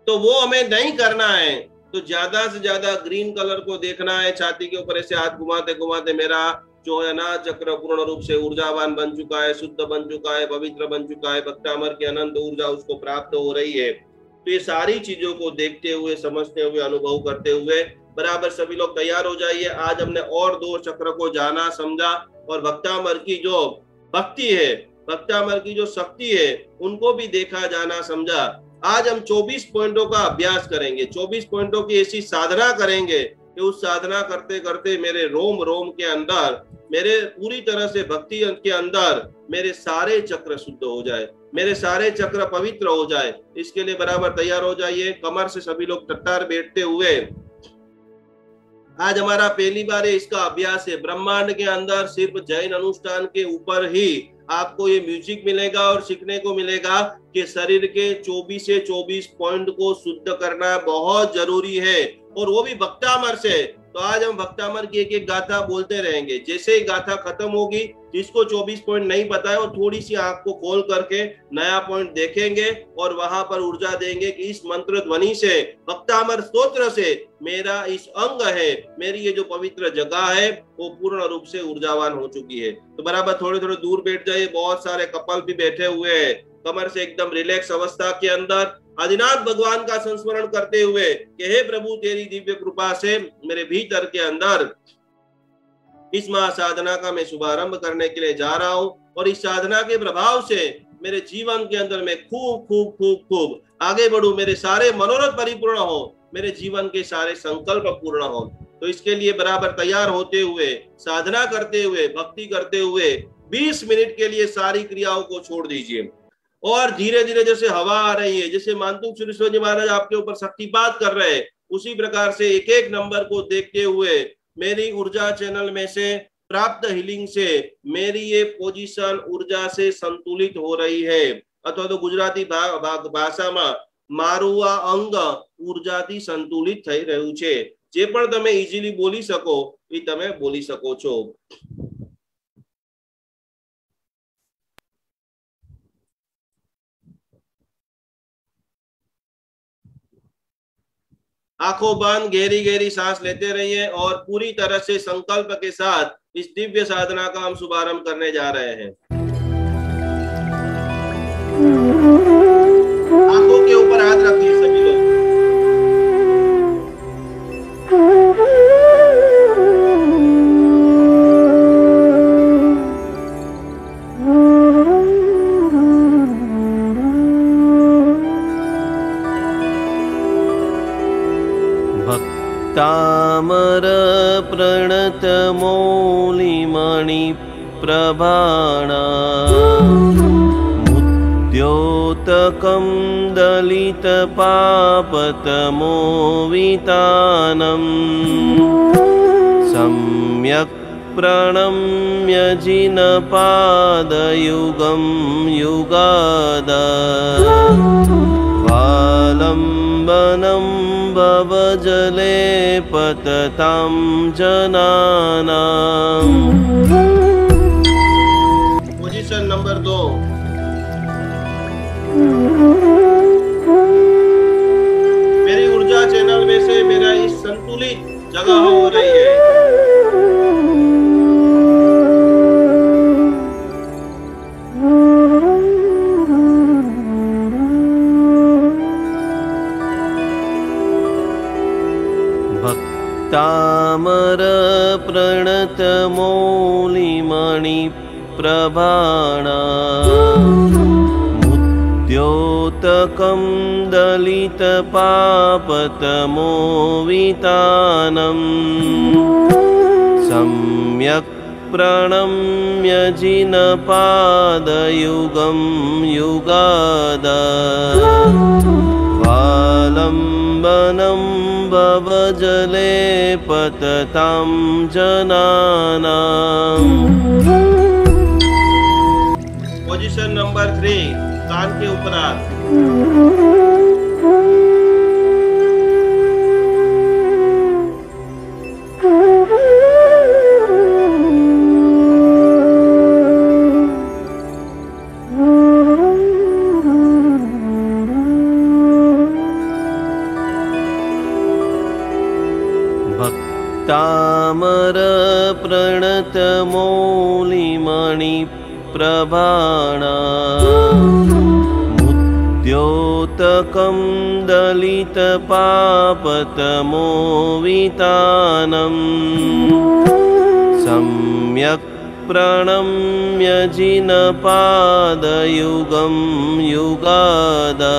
तो वो हमें नहीं करना है। तो ज्यादा से ज्यादा ग्रीन कलर को देखना है, छाती के ऊपर ऐसे हाथ घुमाते घुमाते मेरा जो है ना चक्र पूर्ण रूप से ऊर्जावान बन चुका है, शुद्ध बन चुका है, पवित्र बन चुका है, भक्तामर की अनंत ऊर्जा उसको प्राप्त हो रही है। तो ये सारी चीजों को देखते हुए, समझते हुए, अनुभव करते हुए बराबर सभी लोग तैयार हो जाइए। आज हमने और 2 चक्र को जाना, समझा और भक्तामर की जो भक्ति है, भक्तामर की जो शक्ति है, उनको भी देखा, जाना, समझा। आज हम 24 पॉइंटों का अभ्यास करेंगे, 24 पॉइंटों की ऐसी साधना करेंगे कि उस साधना करते करते मेरे रोम रोम के अंदर, मेरे पूरी तरह से भक्ति के अंदर मेरे सारे चक्र शुद्ध हो जाए, मेरे सारे चक्र पवित्र हो जाए। इसके लिए बराबर तैयार हो जाइए। कमर से सभी लोग टट्टार बैठते हुए आज हमारा पहली बार इसका अभ्यास है। ब्रह्मांड के अंदर सिर्फ जैन अनुष्ठान के ऊपर ही आपको ये म्यूजिक मिलेगा और सीखने को मिलेगा कि शरीर के 24 से 24 पॉइंट को शुद्ध करना बहुत जरूरी है, और वो भी भक्तामर से। तो आज हम भक्तामर की एक एक गाथा बोलते रहेंगे। जैसे ही गाथा खत्म होगी, जिसको 24 पॉइंट नहीं पता है वो थोड़ी सी आंख को खोल करके नया पॉइंट देखेंगे और वहां पर ऊर्जा देंगे कि इस मंत्र ध्वनि से, भक्तामर स्तोत्र से मेरा इस अंग है, मेरी ये जो पवित्र जगह है वो पूर्ण रूप से ऊर्जावान हो चुकी है। तो बराबर थोड़े थोड़े दूर बैठ जाइए। बहुत सारे कपल भी बैठे हुए हैं, कमर से एकदम रिलैक्स अवस्था के अंदर आदिनाथ भगवान का संस्मरण करते हुए कि हे प्रभु तेरी दिव्य कृपा से मेरे भीतर के अंदर इस महासाधना का मैं शुभारंभ करने के लिए जा रहा हूं, और इस साधना के प्रभाव से मेरे जीवन के अंदर मैं खूब खूब खूब खूब आगे बढ़ूं, मेरे सारे मनोरथ परिपूर्ण हो, मेरे जीवन के सारे संकल्प पूर्ण हो। तो इसके लिए बराबर तैयार होते हुए, साधना करते हुए, भक्ति करते हुए 20 मिनट के लिए सारी क्रियाओं को छोड़ दीजिए और धीरे धीरे जैसे हवा आ रही है, जैसे मानतुंग सुरेश्वर जी महाराज आपके ऊपर शक्तिपात कर रहे हैं, उसी प्रकार से एक एक नंबर को देखते हुए मेरी ऊर्जा चैनल में से प्राप्त हीलिंग से मेरी ये पोजीशन ऊर्जा से संतुलित हो रही है, अथवा तो गुजराती भाषा में मारू आ अंग ऊर्जाથી संतुलित થઈ રહ્યું છે। જે પણ તમે ઈઝીલી બોલી શકો એ તમે બોલી શકો છો। आंखों बंद, गहरी गहरी सांस लेते रहिए और पूरी तरह से संकल्प के साथ इस दिव्य साधना का हम शुभारंभ करने जा रहे हैं। आंखों के ऊपर हाथ रखिए सभी लोग। भक्तामर प्रणत मौलिमणि प्रभाणा मुद्योतकं दलित पापतमोवितानम् सम्यक् प्रणम्य जिनपादयुगं युगादा वालम्बनं भवजले पततां जनानाम्। Position number 2। मेरी ऊर्जा चैनल में से मेरा इस संतुलित जगह हो रही है। भक्तामर प्रणत मौलिमणि प्रभाणा मुद्योतकं दलित पापतमोवितानम् सम्यक् प्रणम्य जिनपादयुगं युगादा वालम्बनं भवजले पततां जनानाम्। Position number 3। कान के ऊपर हाथ। भक्तामर प्रणत मौलिमणि प्रभाणा मुद्योतकं दलित पापतमोवितानम् सम्यक् प्रणम्य जिनपादयुगं युगादा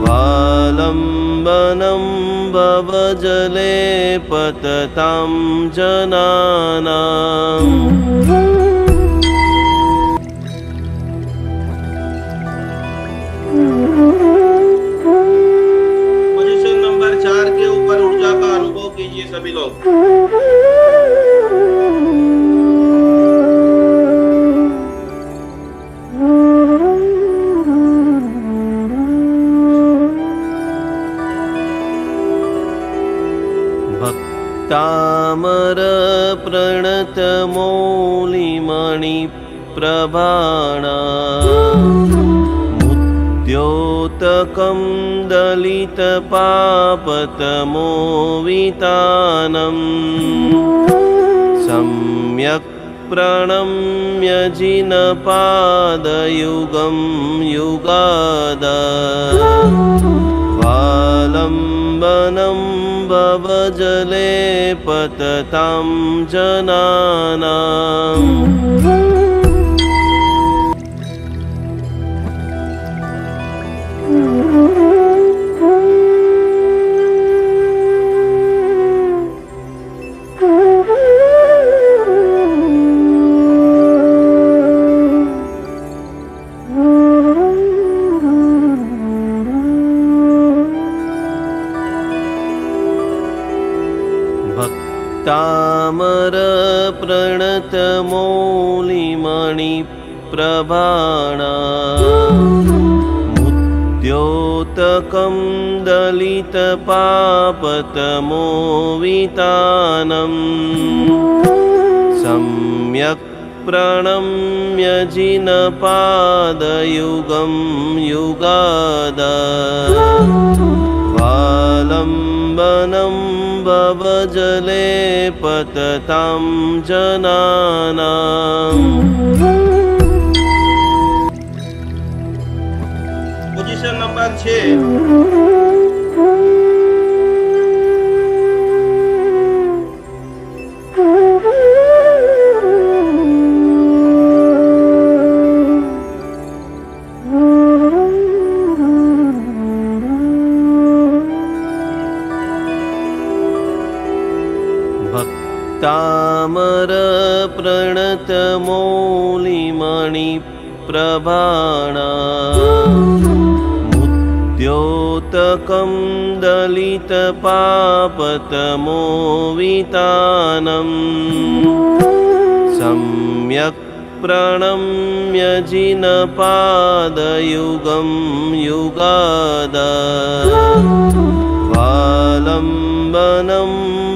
वालम्बनं भवजले पततां जनानाम्। पोजीशन नंबर 4 के ऊपर ऊर्जा का अनुभव कीजिए सभी लोग। भक्तामर प्रणत मौलिमणि प्रभाणा मुद्योतकं दलित पापतमोवितानम् सम्यक् प्रणम्य जिनपादयुगं युगादा वालम्बनं भवजले पततां जनानाम्। प्रभाणा मुद्योतकं दलितपापतमोवितानं सम्यक् प्रणम्य जिनपादयुगं युगादा वालम्बनं भवजले पततां जनानाम्। Position number 6। तामर प्रणतमौलिमणि प्रभाणा मुद्योतकं दलितपापतमोवितानं सम्यक् प्रणम्य जिनपादयुगं युगादा वालम्बनं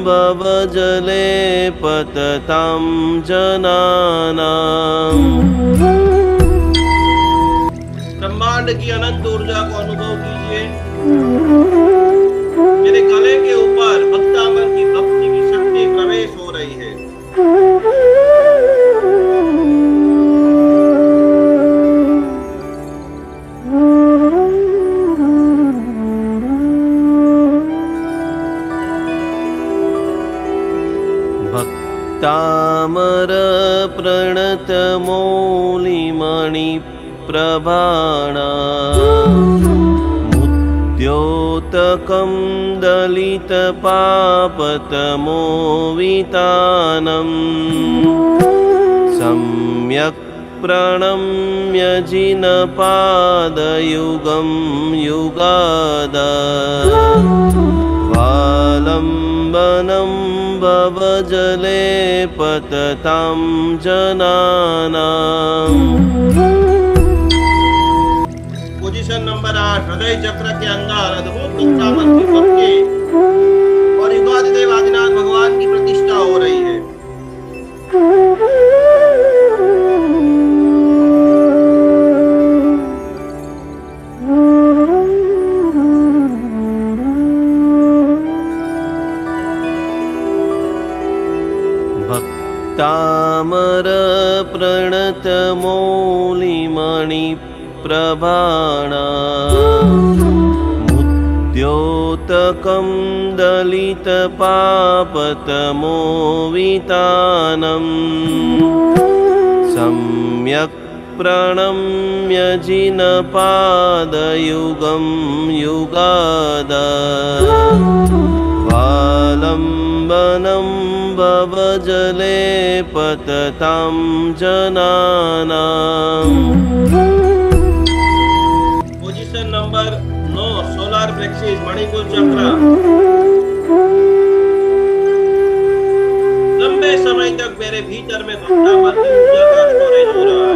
भवजले पततां जनानाम्। ब्रह्मांड की अनंत ऊर्जा को अनुभव कीजिए। मेरे गले के ऊपर भक्तामर की भक्ति की शक्ति प्रवेश हो रही है। तामर प्रणतमौलिमणि प्रभाणा मुद्योतकं दलितपापतमोवितानं सम्यक् प्रणम्य जिनपादयुगं युगादा वालम्बनं भवजले पततां जनानाम्। Position number 8। हृदय चक्र के अंदर अद्भुत भक्तामर की भक्ति और युगादिदेव आदिनाथ भगवान की प्रतिष्ठा हो रही है। तामर प्रणतमौलिमणि प्रभाणा मुद्योतकं दलितपापतमोवितानं सम्यक् प्रणम्य जिनपादयुगं युगादा वालम्बनं भवजले पततां जनानाम्। Position number 9। Solar plexus Manipur चक्र लंबे समय तक मेरे भीतर में भक्तामर की ऊर्जा का स्टोरेज हो रहा है।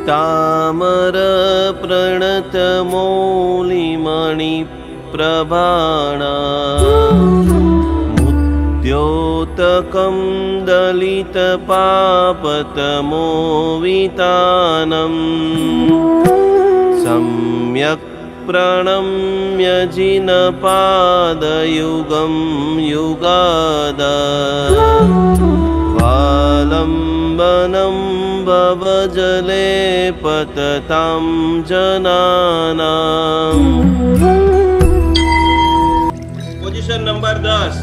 तामर प्रणतमौलिमणि प्रभाणा मुद्योतकं दलितपापतमोवितानं सम्यक् प्रणम्य जिनपादयुगं युगादा वालम्बनं भवजले पततां जनानाम्। Position number 10।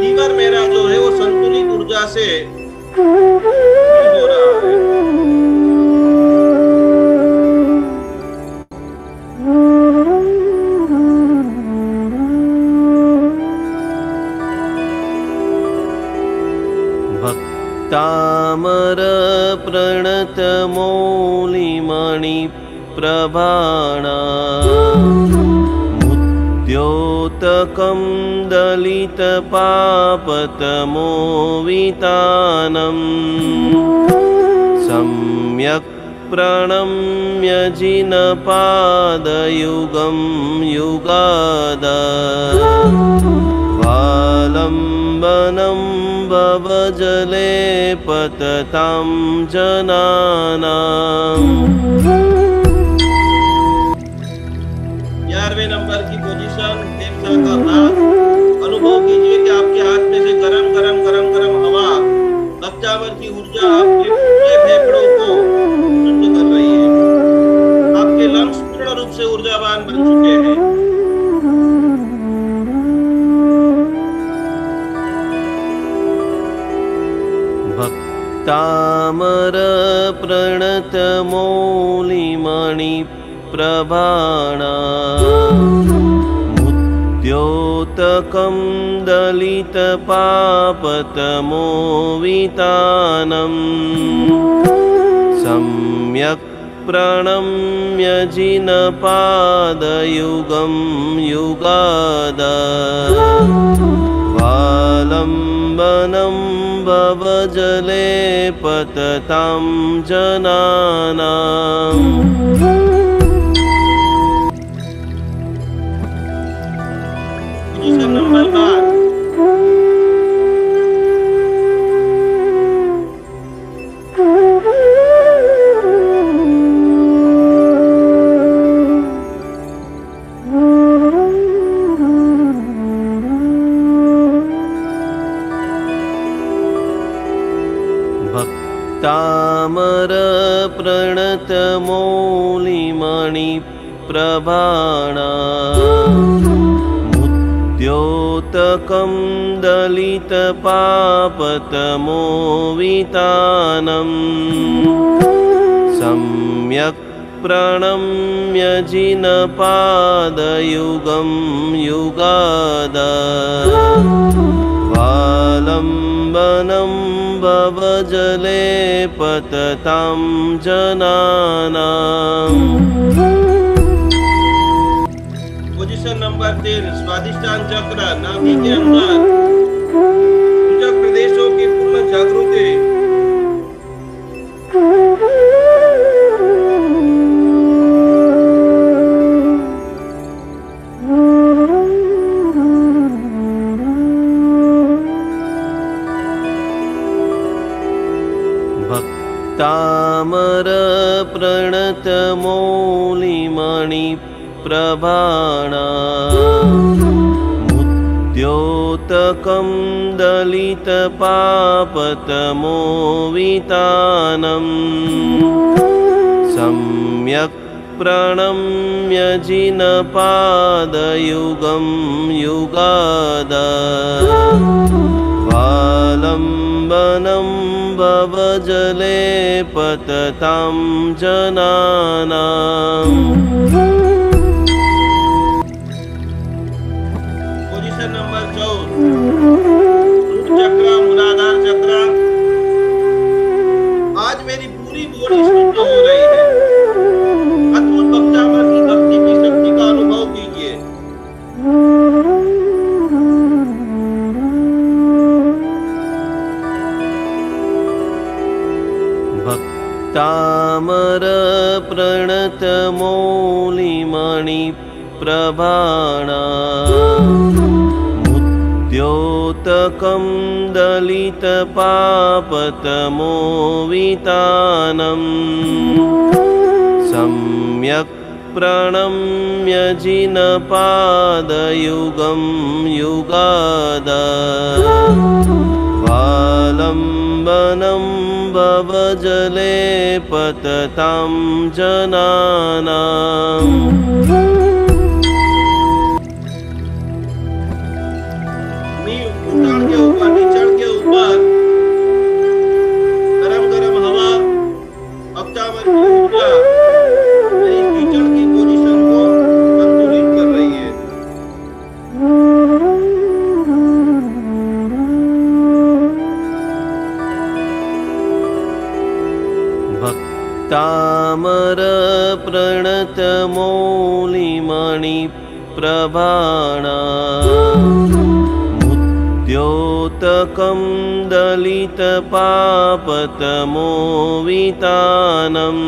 लीवर मेरा जो है वो संतुलित ऊर्जा से हो रहा है। भक्त भक्तामर प्रणतमौलिमणि प्रभाणा मुद्योतकं दलितपापतमोवितानं सम्यक् प्रणम्य जिनपादयुगं युगादा वालम्बनं भवजले पततां जनानाम्। 11वें नंबर की पोजीशन देवता का हाथ। अनुभव कीजिए कि आपके हाथ में से गरम गरम गरम गरम हवा भक्तावर की ऊर्जा आपके पूरे फेफड़ों को शुद्ध कर रही है। आपके लंग्स पूर्ण रूप से ऊर्जावान बन चुके हैं। भक्तामर प्रणतमौलिमणि प्रभाणा मुद्योतकं दलितपापतमोवितानं सम्यक् प्रणम्य जिनपादयुगं युगादा वालम्बनं भवजले पततां जनानाम्। Position number 8। भक्तामर प्रणतमौलिमणि प्रभाणा मुद्योतकं दलितपापतमोवितानं सम्यक् प्रणम्य जिनपादयुगं युगादा वालम्बनं भवजले पततां जनानाम्। पोजीशन नंबर 13 स्वादिष्टान चक्र नाभि के अंदर सूचक प्रदेशों की पूर्ण जागृति। भक्तामर प्रणतमौलिमणि प्रभाणा मुद्योतकं दलितपापतमोवितानं सम्यक् प्रणम्य जिनपादयुगं युगादा वालम्बनं भवजले पततां जनानाम्। पोजीशन नंबर 14 रूट चक्र मूलाधार चक्र। आज मेरी पूरी बॉडी शुद्ध हो रही है। अद्भुत भक्तावर की भक्ति की शक्ति का अनुभव कीजिए। भक्तामर प्रणतमौलिमणि प्रभाणा मुद्योतकं दलितपापतमोवितानं सम्यक् प्रणम्य जिनपादयुगं युगादा वालम्बनं भवजले पततां जनानाम्। घुटन के ऊपर नीचड़ के ऊपर गरम गरम हवा भक्तावर की ऊर्जा मेरी कीचड़ की पोजीशन को संतुलित कर रही है। भक्तामर प्रणतमौलिमणि प्रभाणा मुद्योतकं दलितपापतमोवितानं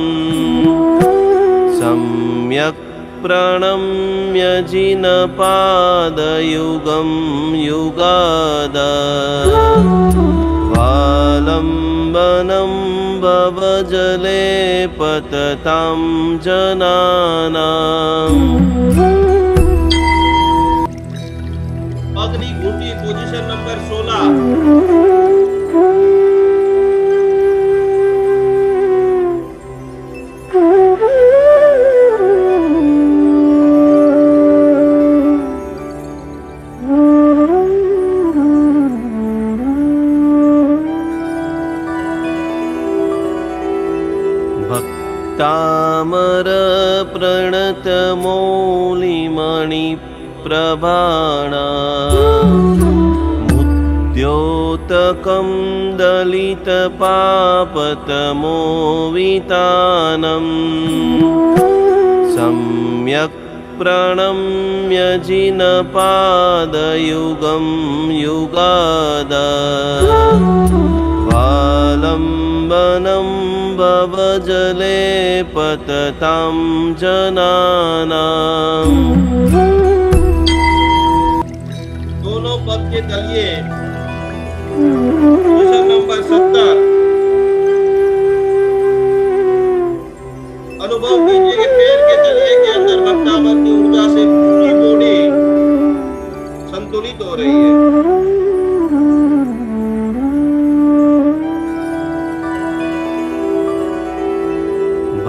सम्यक् प्रणम्य जिनपादयुगं युगादा वालम्बनं भवजले पततां जनानाम्। अग्नि घूंटी पोजीशन नंबर 16। भक्तामर प्रणतमौलिमणि प्रभाणा मुद्योतकं दलितपापतमोवितानं सम्यक् प्रणम्य जिनपादयुगं युगादा वालम्बनं भवजले पततां जनानाम्। दोनों पद के तलिए पोजीशन नंबर 70। अनुभव कीजिए कि पैर के तलिए के अंदर भक्तामर की ऊर्जा से पूरी बॉडी संतुलित हो रही है।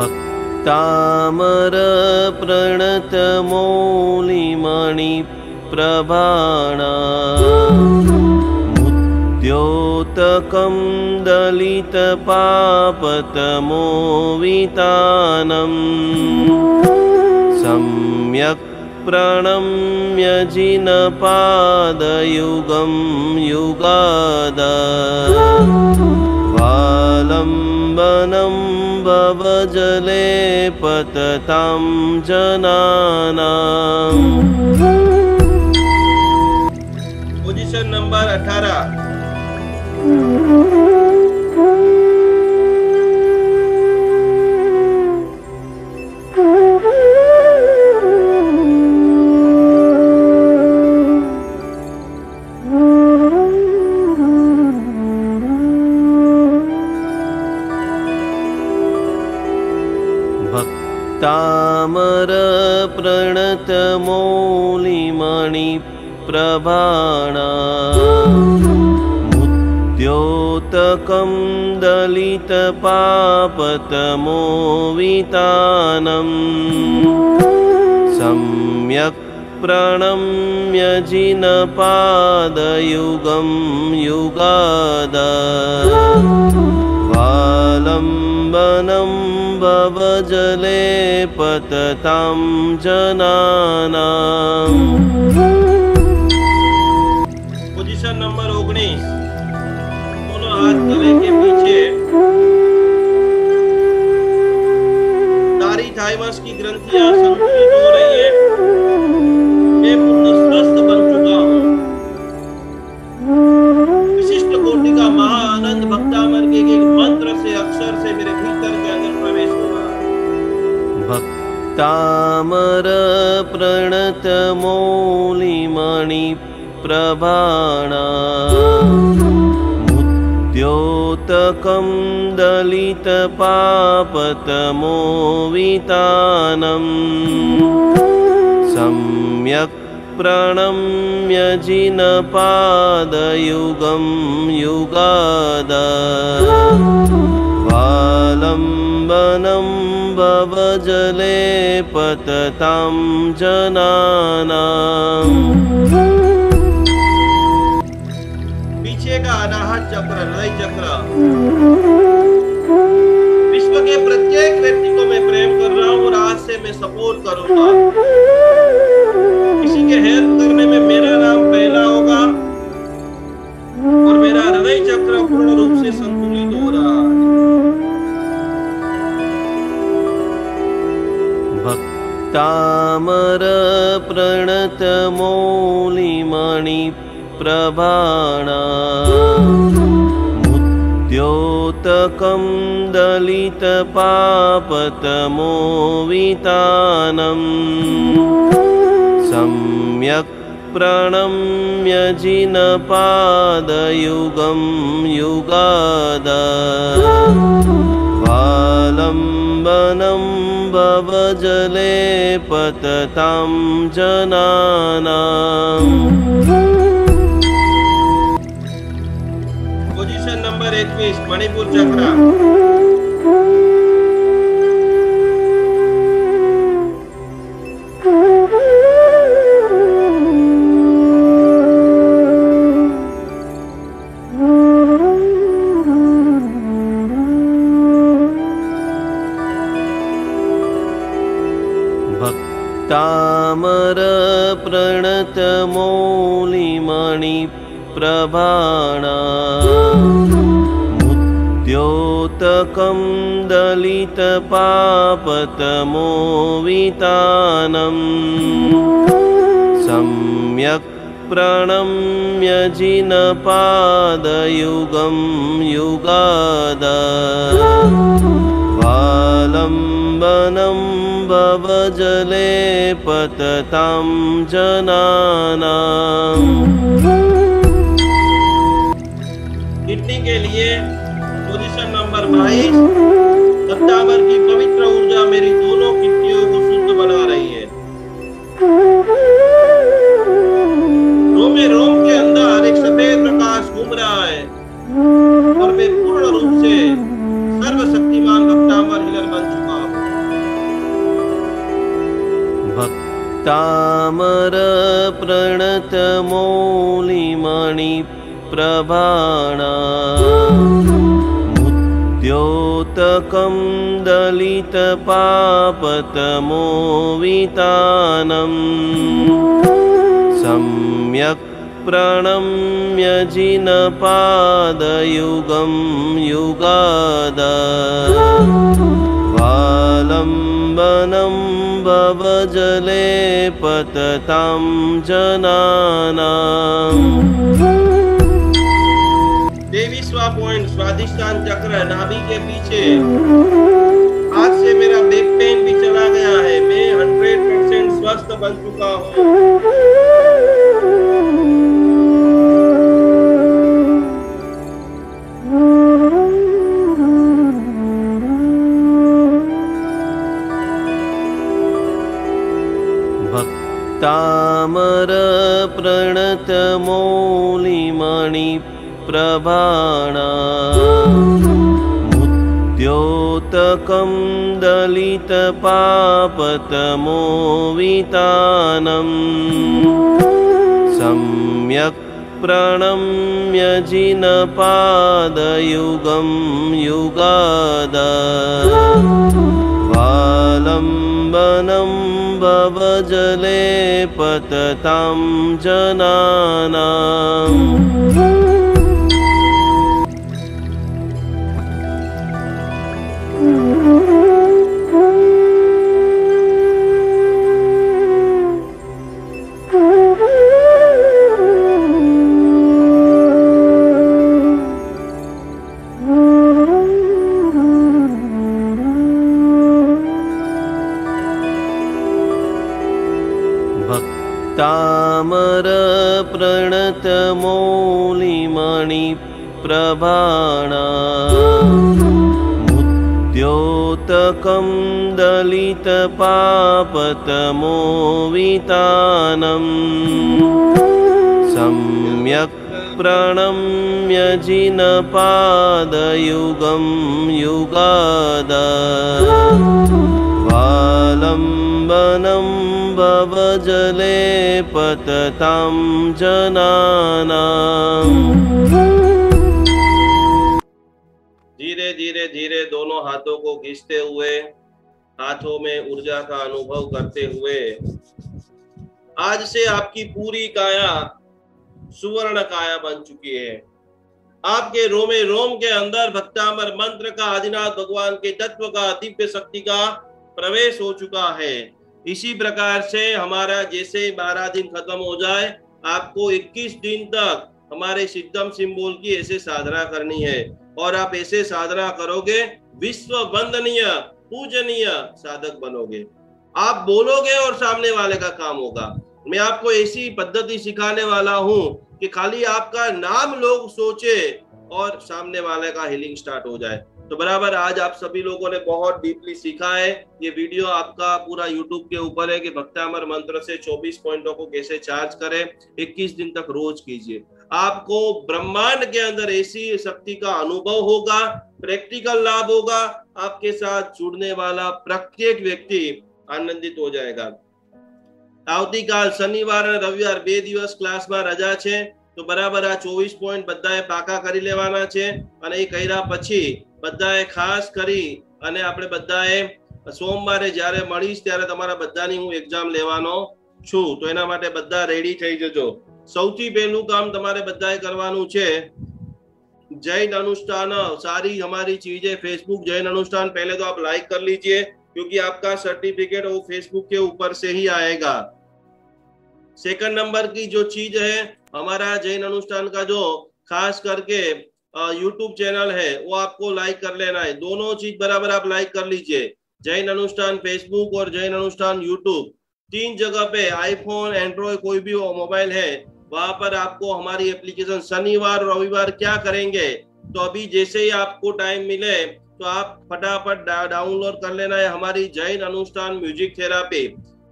भक्तामर प्रणतमौलिमणि प्रभाणा मुद्योतकं दलितपापतमोवितानं सम्यक् प्रणम्य जिनपादयुगं युगादा वालम्बनं भवजले पततां जनानाम्। Position number 18। भक्तामर प्रणतमौलिमणि प्रभाणा मुद्योतकं दलितपापतमोवितानं सम्यक् प्रणम्य जिनपादयुगं युगादा वालम्बनं भवजले पततां जनानाम्। Position number 19। दोनों हाथ गले के पीछे। दाढ़ी थाइमस की ग्रंथियां संतुलित हो रही है। मैं पूर्ण स्वस्थ बन चुका हूँ। विशिष्ट कोटि का महाआनंद भक्तामर के एक मंत्र से अक्षर से मेरे भीतर के अंदर प्रवेश हो रहा है। भक्तामर प्रणतमौलिमणि प्रभाणा मुद्योतकं दलितपापतमोवितानं सम्यक् प्रणम्य जिनपादयुगं युगादा वालम्बनं भवजले पततां जनानाम्। पीछे का अनाहत चक्र, हृदय चक्र। विश्व के प्रत्येक व्यक्ति को मैं प्रेम कर रहा हूँ और आज से मैं सपोर्ट करूंगा। किसी के हेल्प करने में मेरा नाम पहला होगा और मेरा हृदय चक्र पूर्ण रूप से संतुलित हो रहा है। भक्तामर प्रणत मौलिमणि प्रभाणा मुद्योतकं दलित पापतमोवितानं सम्यक् प्रणम्य जिनपादयुगं युगादा वालम्बनं भवजले पततां जनानाम्। पोजीशन नंबर 21 मणिपुर चक्र। भक्तामर प्रणत मौलिमणि प्रभाणा मुद्योतकं दलित पापतमोवितानं सम्यक् प्रणम्य जिनपादयुगं युगादा वालम्बनं भवजले पततां जनानाम्। किडनी के लिए पोजीशन नंबर 22। सप्तावर की पवित्र ऊर्जा मेरी दोनों किडनियों को शुद्ध बना रही है। रोम के अंदर एक सफेद प्रकाश घूम रहा है और मैं पूर्ण रूप से सर्वशक्तिमान भक्तामर हीलर बन चुका हूँ। भक्तामर प्रणत मौलिमणि प्रभाणा मुद्योतकं दलित पापतमोवितानं सम्यक् प्रणम्य जिनपादयुगं युगादा वालम्बनं भवजले पततां जनानाम्। 23वां पॉइंट स्वादिष्टान चक्र नाभि के पीछे। आज से मेरा बैक पेन भी चला गया है। मैं 100% स्वस्थ बन चुका हूँ। भक्तामर प्रणत मौलिमणि प्रभाणा मुद्योतकं दलित पापतमोवितानं सम्यक् प्रणम्य जिनपादयुगं युगादा वालम्बनं भवजले पततां जनानाम्। भक्तामर प्रणत मौलिमणि प्रभाणा मुद्योतकं दलित पापतमोवितानं सम्यक् प्रणम्य जिनपादयुगं युगादा वालम्बनं भवजले पततां जनानाम्। धीरे धीरे धीरे दोनों हाथों को खींचते हुए, हाथों में ऊर्जा का अनुभव करते हुए, आज से आपकी पूरी काया सुवर्ण काया बन चुकी है। आपके रोमे रोम के अंदर भक्तामर मंत्र का आदिनाथ भगवान के तत्व का दिव्य शक्ति का प्रवेश हो चुका है। इसी प्रकार से हमारा जैसे 12 दिन खत्म हो जाए, आपको 21 दिन तक हमारे सिद्धम सिंबल की ऐसे साधना करनी है, और आप ऐसे साधना करोगे विश्व वंदनीय पूजनीय साधक बनोगे। आप बोलोगे और सामने वाले का काम होगा। मैं आपको ऐसी पद्धति सिखाने वाला हूं कि खाली आपका नाम लोग सोचे और सामने वाले का हीलिंग स्टार्ट हो जाए। तो बराबर आज आप सभी लोगों ने बहुत डीपली सीखा है। ये वीडियो आपका पूरा YouTube के ऊपर है कि भक्तामर मंत्र से 24 पॉइंटों को कैसे चार्ज करें। 21 दिन तक रोज कीजिए, आपको ब्रह्मांड के अंदर ऐसी शक्ति का अनुभव होगा, प्रैक्टिकल लाभ होगा। आपके साथ जुड़ने वाला प्रत्येक व्यक्ति आनंदित हो जाएगा। આવતીકાલ શનિવાર અને રવિવાર 2 દિવસ ક્લાસમાં રજા છે, તો બરાબર આ 24 પોઈન્ટ બધાએ પાકા કરી લેવાના છે, અને એ કર્યા પછી બધાએ ખાસ કરી અને આપણે બધાએ સોમવારે જ્યારે મળીશ ત્યારે તમારા બધાની હું એક્ઝામ લેવાનો છું, તો એના માટે બધા રેડી થઈ જજો। સૌથી પહેલું કામ તમારે બધાએ કરવાનું છે, जैन अनुष्ठान सारी हमारी चीजें फेसबुक जैन अनुष्ठान पहले तो आप लाइक कर लीजिए, क्योंकि आपका सर्टिफिकेट वो फेसबुक के ऊपर से ही आएगा। सेकंड नंबर की जो चीज है, हमारा जैन अनुष्ठान का जो खास करके यूट्यूब चैनल है वो आपको लाइक कर लेना है। दोनों चीज बराबर आप लाइक कर लीजिए, जैन अनुष्ठान फेसबुक और जैन अनुष्ठान यूट्यूब, 3 जगह पे आईफोन एंड्रॉइड कोई भी मोबाइल है वहां पर आपको हमारी एप्लीकेशन शनिवार रविवार क्या करेंगे, तो अभी जैसे ही आपको टाइम मिले तो आप फटाफट डाउनलोड कर लेना है हमारी जैन अनुष्ठान म्यूजिक थेरापी।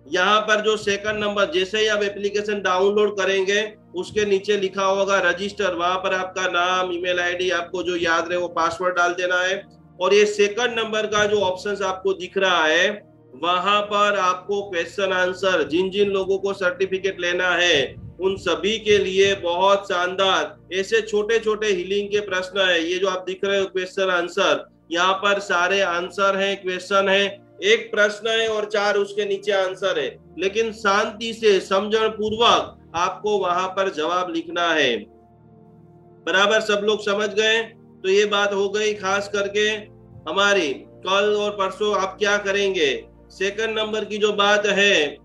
यहाँ पर जो सेकंड नंबर, जैसे ही आप एप्लीकेशन डाउनलोड करेंगे उसके नीचे लिखा होगा रजिस्टर, वहां पर आपका नाम ईमेल आईडी आपको जो याद रहे वो पासवर्ड डाल देना है। और ये सेकंड नंबर का जो ऑप्शन आपको दिख रहा है वहां पर आपको क्वेश्चन आंसर, जिन जिन लोगों को सर्टिफिकेट लेना है उन सभी के लिए बहुत शानदार ऐसे छोटे छोटे हीलिंग के प्रश्न है। ये जो आप दिख रहे हो क्वेश्चन आंसर, यहाँ पर सारे आंसर हैं, क्वेश्चन है, एक प्रश्न है और 4 उसके नीचे आंसर है, लेकिन शांति से समझण पूर्वक आपको वहां पर जवाब लिखना है। बराबर सब लोग समझ गए? तो ये बात हो गई खास करके हमारी। कल और परसों आप क्या करेंगे? सेकंड नंबर की जो बात है,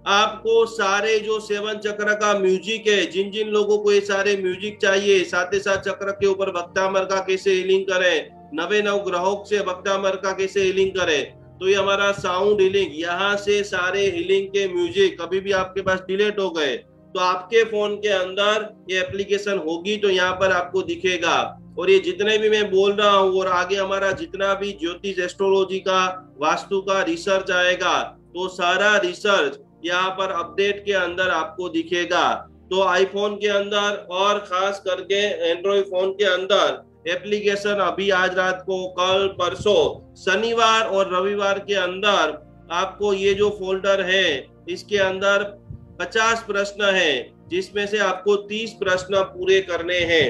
आपको सारे जो 7 चक्र का म्यूजिक है, जिन जिन लोगों को ये सारे म्यूजिक चाहिए, साथ ही साथ चक्र के ऊपर भक्तामर का कैसे हीलिंग करें, 9 ग्रहों से भक्तामर का कैसे हीलिंग करें, तो ये हमारा साउंड हीलिंग, यहाँ से सारे हीलिंग के म्यूजिक कभी भी आपके पास डिलीट हो गए तो आपके फोन के अंदर ये एप्लीकेशन होगी, तो यहाँ पर आपको दिखेगा। और ये जितने भी मैं बोल रहा हूँ और आगे हमारा जितना भी ज्योतिष एस्ट्रोलॉजी का वास्तु का रिसर्च आएगा, तो सारा रिसर्च यहाँ पर अपडेट के अंदर आपको दिखेगा। तो आईफोन के अंदर और खास करके एंड्रॉइड फोन के अंदर एप्लीकेशन अभी आज रात को, कल परसों शनिवार और रविवार के अंदर आपको ये जो फोल्डर है इसके अंदर 50 प्रश्न है, जिसमें से आपको 30 प्रश्न पूरे करने हैं।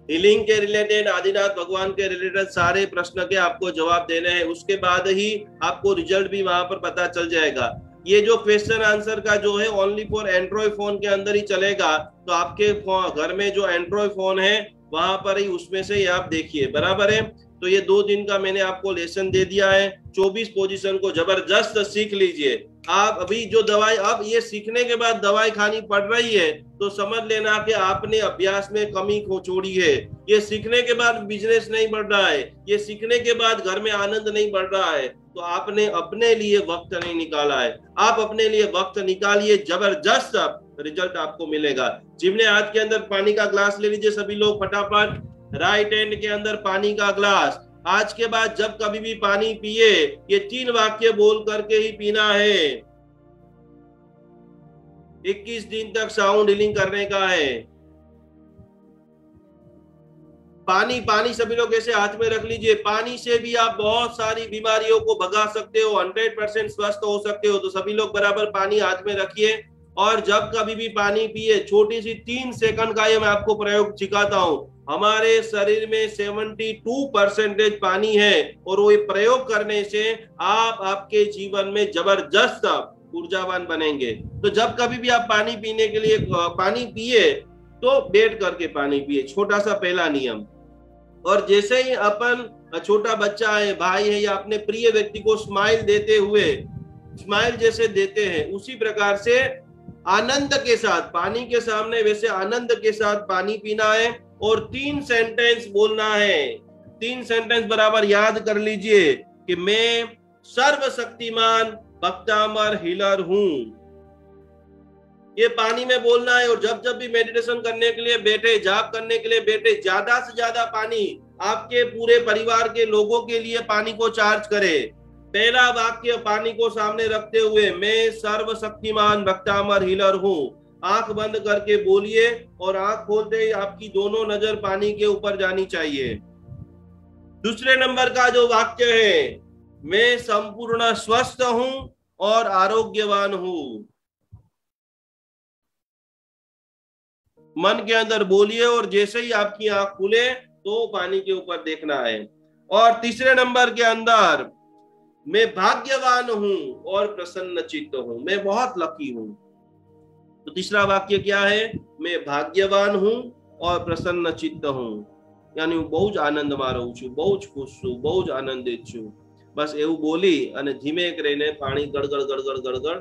हीलिंग के रिलेटेड, आदिनाथ भगवान के रिलेटेड सारे प्रश्न के आपको जवाब देने हैं। उसके बाद ही आपको रिजल्ट भी वहां पर पता चल जाएगा। ये जो क्वेश्चन आंसर का जो है ओनली फॉर एंड्रॉइड फोन के अंदर ही चलेगा, तो आपके घर में जो एंड्रॉइड फोन है वहां पर ही उसमें से ही आप देखिए। बराबर है? तो ये 2 दिन का मैंने आपको लेसन दे दिया है। 24 पोजीशन को जबरदस्त सीख लीजिए। आप अभी जो दवाई, अब ये सीखने के बाद दवाई खानी पड़ रही है तो समझ लेना कि आपने अभ्यास में कमी को छोड़ी है। ये सीखने के बाद बिजनेस नहीं बढ़ रहा है, ये सीखने के बाद घर में आनंद नहीं बढ़ रहा है, तो आपने अपने लिए वक्त नहीं निकाला है। आप अपने लिए वक्त निकालिए, जबरदस्त रिजल्ट आपको मिलेगा। जिमने हाथ के अंदर पानी का ग्लास ले लीजिए सभी लोग फटाफट, राइट हैंड के अंदर पानी का ग्लास। आज के बाद जब कभी भी पानी पिए, ये 3 वाक्य बोल करके ही पीना है। 21 दिन तक साउंड हीलिंग करने का है। पानी पानी सभी लोग ऐसे हाथ में रख लीजिए। पानी से भी आप बहुत सारी बीमारियों को भगा सकते हो, 100% स्वस्थ हो सकते हो। तो सभी लोग बराबर पानी हाथ में रखिए, और जब कभी भी पानी पिए, छोटी सी 3 सेकंड का ये मैं आपको प्रयोग सिखाता हूँ। हमारे शरीर में 72% पानी है, और वो प्रयोग करने से आप आपके जीवन में जबरदस्त ऊर्जावान बनेंगे। तो जब कभी भी आप पानी पीने के लिए पानी पिए तो बैठ करके पानी पिए, छोटा सा पहला नियम। और जैसे ही अपन छोटा बच्चा है, भाई है, या अपने प्रिय व्यक्ति को स्माइल देते हुए स्माइल जैसे देते हैं, उसी प्रकार से आनंद के साथ पानी के सामने वैसे आनंद के साथ पानी पीना है और 3 सेंटेंस बोलना है। 3 सेंटेंस बराबर याद कर लीजिए कि मैं सर्वशक्तिमान भक्तामर हीलर हूं। ये पानी में बोलना है। और जब जब भी मेडिटेशन करने के लिए बैठे, जाप करने के लिए बैठे, ज्यादा से ज्यादा पानी आपके पूरे परिवार के लोगों के लिए पानी को चार्ज करे। पहला वाक्य पानी को सामने रखते हुए, मैं सर्वशक्तिमान भक्तामर हीलर हूं। आंख बंद करके बोलिए और आंख खोलते ही आपकी दोनों नजर पानी के ऊपर जानी चाहिए। दूसरे नंबर का जो वाक्य है, मैं संपूर्ण स्वस्थ हूं और आरोग्यवान हूं। मन के अंदर बोलिए और जैसे ही आपकी आंख खुले तो पानी के ऊपर देखना है। और तीसरे नंबर के अंदर, मैं भाग्यवान हूं और प्रसन्न चित्त हूं, मैं बहुत लकी हूं। तो तीसरा वाक्य क्या है? मैं भाग्यवान हूं और प्रसन्न चित्त हूं, यानी હું બહુ જ આનંદમાં રહું છું, બહુ જ ખુશ છું, બહુ જ આનંદિત છું। બસ એવું બોલી અને ધીમે કરીને પાણી ગળગળ ગળગળ ગળગળ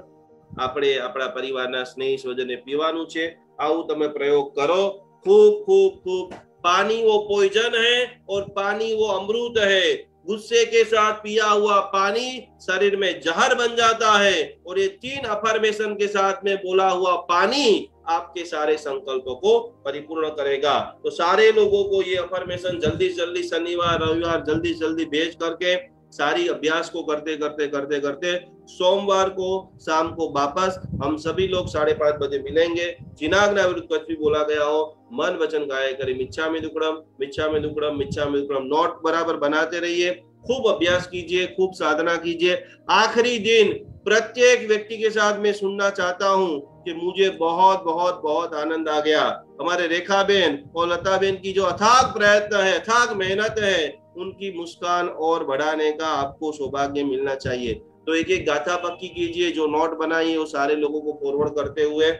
આપણે આપણા પરિવારના સ્નેહી સ્વજને પીવાનું છે। આવું તમે પ્રયોગ કરો। खूब खूब खूब। पानी वो पॉइजन है और पानी वो अमृत है। गुस्से के साथ पिया हुआ पानी शरीर में जहर बन जाता है और ये 3 अफर्मेशन के साथ में बोला हुआ पानी आपके सारे संकल्पों को परिपूर्ण करेगा। तो सारे लोगों को ये अफर्मेशन जल्दी जल्दी शनिवार रविवार जल्दी जल्दी भेज करके सारी अभ्यास को करते करते करते करते सोमवार को शाम को वापस हम सभी लोग 5:30 बजे मिलेंगे। जिनाग्ना विरुद्ध कुछ भी बोला गया हो, मन वचन गाय करे मिच्छामि दुक्कडम मिच्छामि दुक्कडम मिच्छामि दुक्कडम नोट बराबर बनाते रहिए। खूब अभ्यास कीजिए, खूब साधना कीजिए। आखिरी दिन प्रत्येक व्यक्ति के साथ मैं सुनना चाहता हूँ कि मुझे बहुत बहुत बहुत आनंद आ गया। हमारे रेखा बहन और लता बहन की जो अथाग प्रयत्न है, अथाग मेहनत है, उनकी मुस्कान और बढ़ाने का आपको सौभाग्य मिलना चाहिए। तो एक एक गाथा पक्की कीजिए। जो नोट बनाई है वो सारे लोगों को फॉरवर्ड करते हुए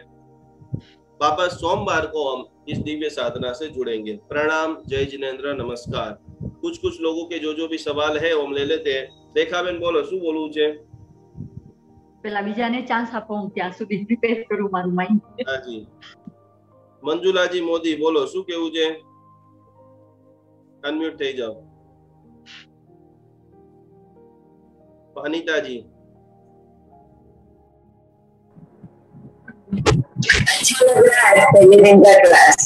वापस सोमवार को हम इस दिव्य साधना से जुड़ेंगे। प्रणाम, जय जिनेन्द्र, नमस्कार। कुछ कुछ लोगों के जो भी सवाल है वो हम ले लेते हैं। रेखा बेन बोलो, શું બોલવું છે? પેલા બીજાને ચાન્સ આપો, હું ત્યાં સુધી પ્રિપેર કરું મારું માઇન્ડ। હા જી। મંજુલાજી મોદી બોલો, શું કેવું છે? અનમ્યુટ થઈ જાઓ। अनिता जी। अच्छा लग रहा है जिनेंद्र क्लास।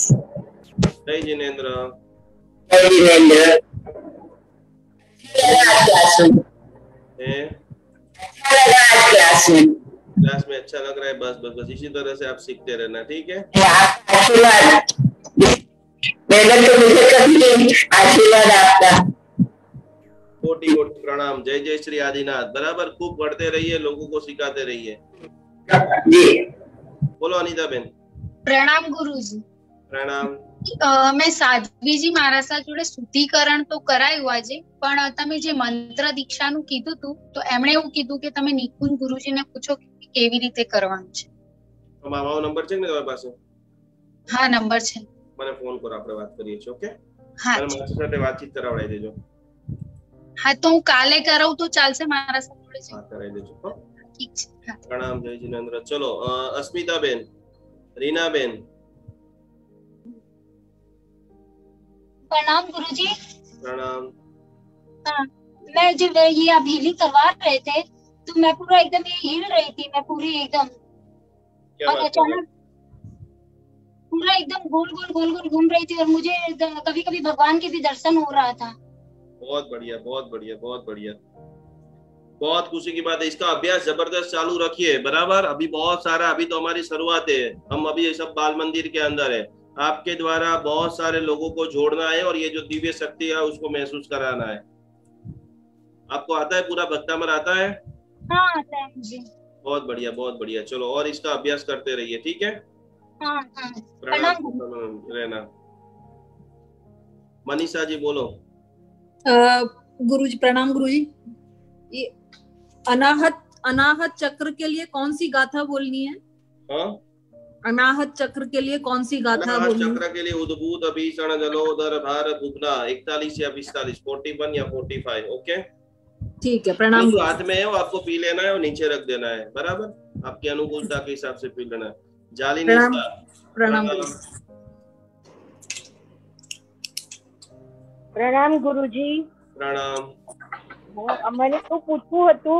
जय जिनेंद्र। जय जिनेंद्र। क्लास में अच्छा लग रहा है। बस बस बस इसी तरह से आप सीखते रहना, ठीक है? आशीर्वाद, मैंने तो मुझे कभी आशीर्वाद आपका। कोटि कोटि प्रणाम। जय जय श्री आदिनाथ। बराबर खूब पढ़ते रहिए, लोगों को सिखाते रहिए। जी बोलो अनिता बेन। प्रणाम गुरुजी। प्रणाम। मैं साध्वीजी મારા સાથે જોડે શુદ્ધિકરણ તો કરાયું આજે, પણ તમે જે મંત્ર દીક્ષાનું કીધું હતું તો એમણે એવું કીધું કે તમે નિકુંજ ગુરુજીને પૂછો કે કેવી રીતે કરવાનું છે। મારો નંબર છે ને તમારી પાસે? હા નંબર છે। મને ફોન કરો, આપણે વાત કરીએ છીએ। ઓકે? હા અને મારી સાથે વાતચીત કરાવડાવી દેજો। હા તો હું કાલે કરાવું તો ચાલશે મારા સાથે જોડે? હા કરાવી દેજો। હો ઠીક છે। હા પ્રણામ, જય जिनेंद्र। चलो अस्मिता बेन, रीना बेन। प्रणाम गुरुजी। प्रणाम। हाँ, मैं जब ये आप हीलिंग करवा रहे थे तो मैं पूरा एकदम ये हिल रही थी, मैं पूरी एकदम, और अचानक पूरा एकदम गोल गोल गोल गोल घूम रही थी और मुझे कभी कभी भगवान के भी दर्शन हो रहा था। बहुत बढ़िया, बहुत बढ़िया, बहुत बढ़िया। बहुत खुशी की बात है। इसका अभ्यास जबरदस्त चालू रखिए। बराबर। अभी बहुत सारा, अभी तो हमारी शुरुआत है, हम अभी ये सब बाल मंदिर के अंदर है। आपके द्वारा बहुत सारे लोगों को जोड़ना है और ये जो दिव्य शक्ति है उसको महसूस कराना है। आपको आता है पूरा भक्तामर आता है? हाँ आता है मुझे। बहुत बढ़िया, बहुत बढ़िया। चलो और इसका अभ्यास करते रहिए, ठीक है? हाँ हाँ। प्रणाम रहना। मनीषा जी बोलो। गुरुजी प्रणाम। गुरुजी, ये अनाहत चक्र के लिए कौन सी गाथा बोलनी है? हाँ? अनाहत चक्र के लिए कौन सी गाथा बोलनी है? चक्र के लिए उद्भूत भीषण जलोदर भार भुगना 41 या 45, 41 या 45। ओके? ठीक है, प्रणाम। जो हाथ में है वो आपको पी लेना है और नीचे रख देना है, बराबर, आपकी अनुकूलता के हिसाब से पी लेना है। जाली निशा, प्रणाम। પ્રણામ ગુરુજી। પ્રણામ। મને શું પૂછવું હતું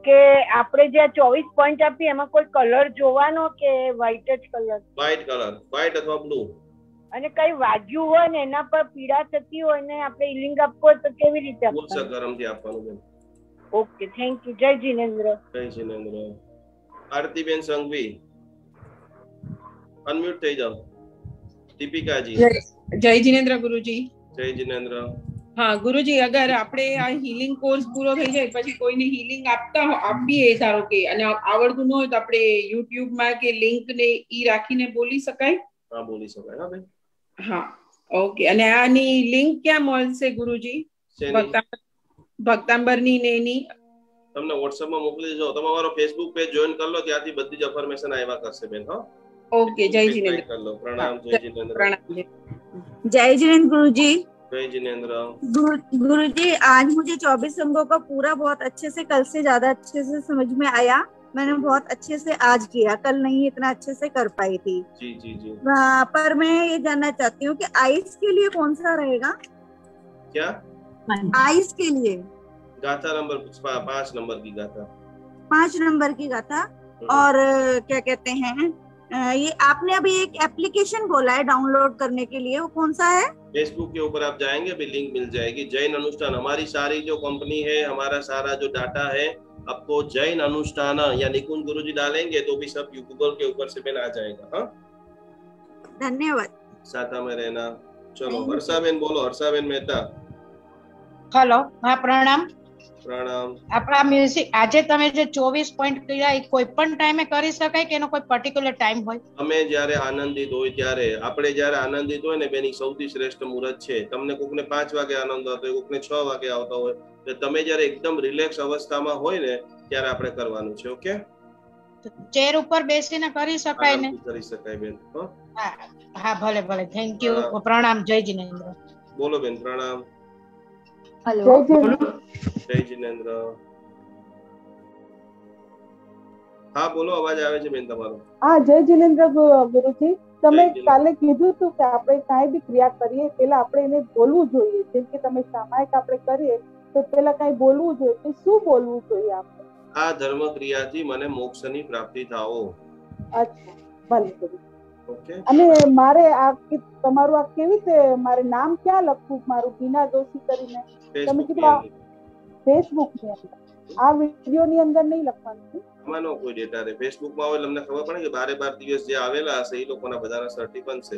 કે આપણે જે 24 પોઈન્ટ આપી એમાં કોઈ કલર જોવાનો કે વ્હાઈટ જ કલર? વ્હાઈટ કલર, વ્હાઈટ અથવા બ્લુ। અને કઈ વાગ્યું હોય ને એના પર પીડા થતી હોય ને આપણે હીલિંગ આપવું હોય તો કેવી રીતે આપવાનું? ગરમથી આપવાનું બેન। Okay, thank you. જય જીનેન્દ્ર। જય જીનેન્દ્ર। આરતીબેન સંઘવી, અનમ્યુટ થઈ જાઓ। દીપિકાજી। જય જીનેન્દ્ર ગુરુજી। જય જીનેન્દ્ર। હા ગુરુજી, અગર આપણે આ હીલિંગ કોર્સ પૂરો થઈ જાય પછી કોઈને હીલિંગ આપીએ ધારો કે અને આવડતું ન હોય તો આપણે યુટ્યુબ માં કે લિંક ને ઈ રાખીને બોલી શકાય? હા, બોલી શકાય। હા બેન। હા, ઓકે। અને આની લિંક ક્યાં મળશે ગુરુજી? ભક્તાંબરની ને એની તમને WhatsApp માં મોકલી દેજો। તમે અમારો Facebook પેજ જોઈન કરી લો, ત્યાંથી બધી જ ઇન્ફોર્મેશન આવ્યા કરશે બેન। હા, ઓકે। जय जिनेंद्र। कर लो। प्रणाम। जय जिनेंद्र। प्रणाम। जय जिनेंद्र गुरुजी। जय जिनेंद्र। गुरुजी, आज मुझे 24 अंगों का पूरा बहुत अच्छे से, कल से ज्यादा अच्छे से समझ में आया। मैंने बहुत अच्छे से आज किया, कल नहीं इतना अच्छे से कर पाई थी। जी जी जी। पर मैं ये जानना चाहती हूँ कि आइस के लिए कौन सा रहेगा? क्या आइस के लिए? गाथा नंबर 5 नंबर की गाथा। 5 नंबर की गाथा। और क्या कहते हैं, ये आपने अभी एक एप्लीकेशन बोला है डाउनलोड करने के लिए, वो कौन सा है? फेसबुक के ऊपर आप जाएंगे, अभी लिंक मिल जाएगी। जैन अनुष्ठान, हमारी सारी जो कंपनी है, हमारा सारा जो डाटा है, आपको जैन अनुष्ठान या निकुंज गुरुजी डालेंगे तो भी सब गूगल के ऊपर से बेन आ जाएगा। हाँ, धन्यवाद। साथा में रहना। चलो हर्षाबेन बोलो। हर्षाबेन मेहता। हेलो। हाँ, प्रणाम। प्रणाम। આપણા મ્યુઝિક આજે તમે જે 24 પોઈન્ટ કર્યા એ કોઈ પણ ટાઈમે કરી શકાય કે એનો કોઈ પર્ટિક્યુલર ટાઈમ હોય? અમે જ્યારે આનંદિત હોય ત્યારે, આપણે જ્યારે આનંદિત હોય ને બેની સૌથી શ્રેષ્ઠ મુહૂર્ત છે। તમને કોકને 5 વાગે આનંદ આવતો હોય, કોકને 6 વાગે આવતો હોય, તો તમે જ્યારે એકદમ રિલેક્સ અવસ્થામાં હોય ને ત્યારે આપણે કરવાનું છે। ઓકે, ચેર ઉપર બેસીને કરી શકાય ને? કરી શકાય બેન। હા, ભલે ભલે, થેન્ક યુ। પ્રણામ। જય જીનેન્દ્ર। બોલો બેન। પ્રણામ। हेलो। जय जिनेंद्र। हाँ बोलो, अवाज आवे छे बेन तमारो। हाँ, जय जिनेंद्र गुरुजी। તમે કાલે કીધું હતું કે આપણે કાંઈ બી ક્રિયા કરીએ પહેલા આપણે એને બોલવું જોઈએ, જેમ કે તમે સામાયિક આપણે કરીએ તો પહેલા કાંઈ બોલવું જોઈએ, તો શું બોલવું જોઈએ આપણે? આ ધર્મ ક્રિયાથી મને મોક્ષની પ્રાપ્તિ થાઓ। અચ્છા, ભલે ગુરુજી। ઓકે। અને મારે આ તમારું આ કેવી રીતે, મારે નામ ક્યાં લખવું? મારું બીના જોશી કરીને તમે કીધું ફેસબુક ની અંદર, આ વિડિયો ની અંદર નહીં લખવાનું? આમાંનો કોઈ ડેટા રે ફેસબુક માં હોય તમને ખબર પડે કે 12 દિવસ જે આવેલા હશે એ લોકોના બધાના સર્ટી બનશે।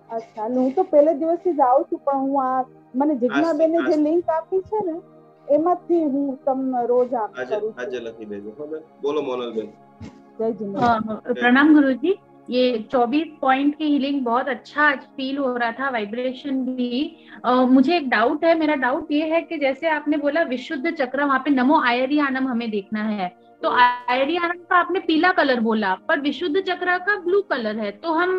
અચ્છા, હું તો પહેલે દિવસથી જ આવું છું, પણ હું આ મને જિજ્ઞાબેને જે લિંક આપી છે ને એમાંથી હું તમને રોજ આ કરું છું। આજે લખી દેજો। હવે બોલો મોનલબેન। જય જીનેન્દ્ર। प्रणाम गुरुजी। ये 24 पॉइंट की हीलिंग बहुत अच्छा आज फील हो रहा था, वाइब्रेशन भी। मुझे एक डाउट है। मेरा डाउट ये है कि जैसे आपने बोला विशुद्ध चक्र, वहाँ पे नमो आयरियानम हमें देखना है, तो आयरियानम का आपने पीला कलर बोला, पर विशुद्ध चक्र का ब्लू कलर है, तो हम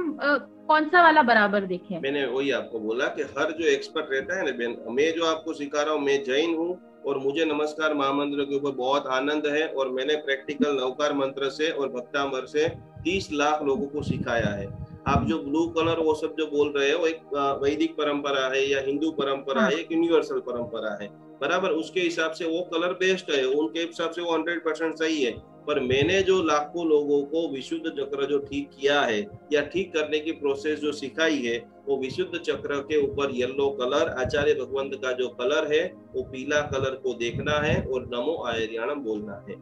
कौन सा वाला बराबर देखें? मैंने वही आपको बोला कि हर जो एक्सपर्ट रहता है ना बेन, मैं जो आपको सिखा रहा हूँ, मैं जैन हूँ और मुझे नमस्कार महामंत्र के ऊपर बहुत आनंद है, और मैंने प्रैक्टिकल नवकार मंत्र से और भक्तांबर से 30 लाख लोगों को सिखाया है। आप जो ब्लू कलर वो सब जो बोल रहे हो, एक वैदिक परंपरा है या हिंदू परंपरा है, एक यूनिवर्सल परंपरा है, बराबर। उसके हिसाब से वो कलर बेस्ट है, उनके हिसाब से वो 100% सही है। पर मैंने जो लाखों लोगों को विशुद्ध चक्र जो ठीक किया है या ठीक करने की प्रोसेस जो सिखाई है, वो विशुद्ध चक्र के ऊपर येलो कलर, आचार्य भगवंत का जो कलर है वो पीला कलर को देखना है और नमो आयरियाणम बोलना है।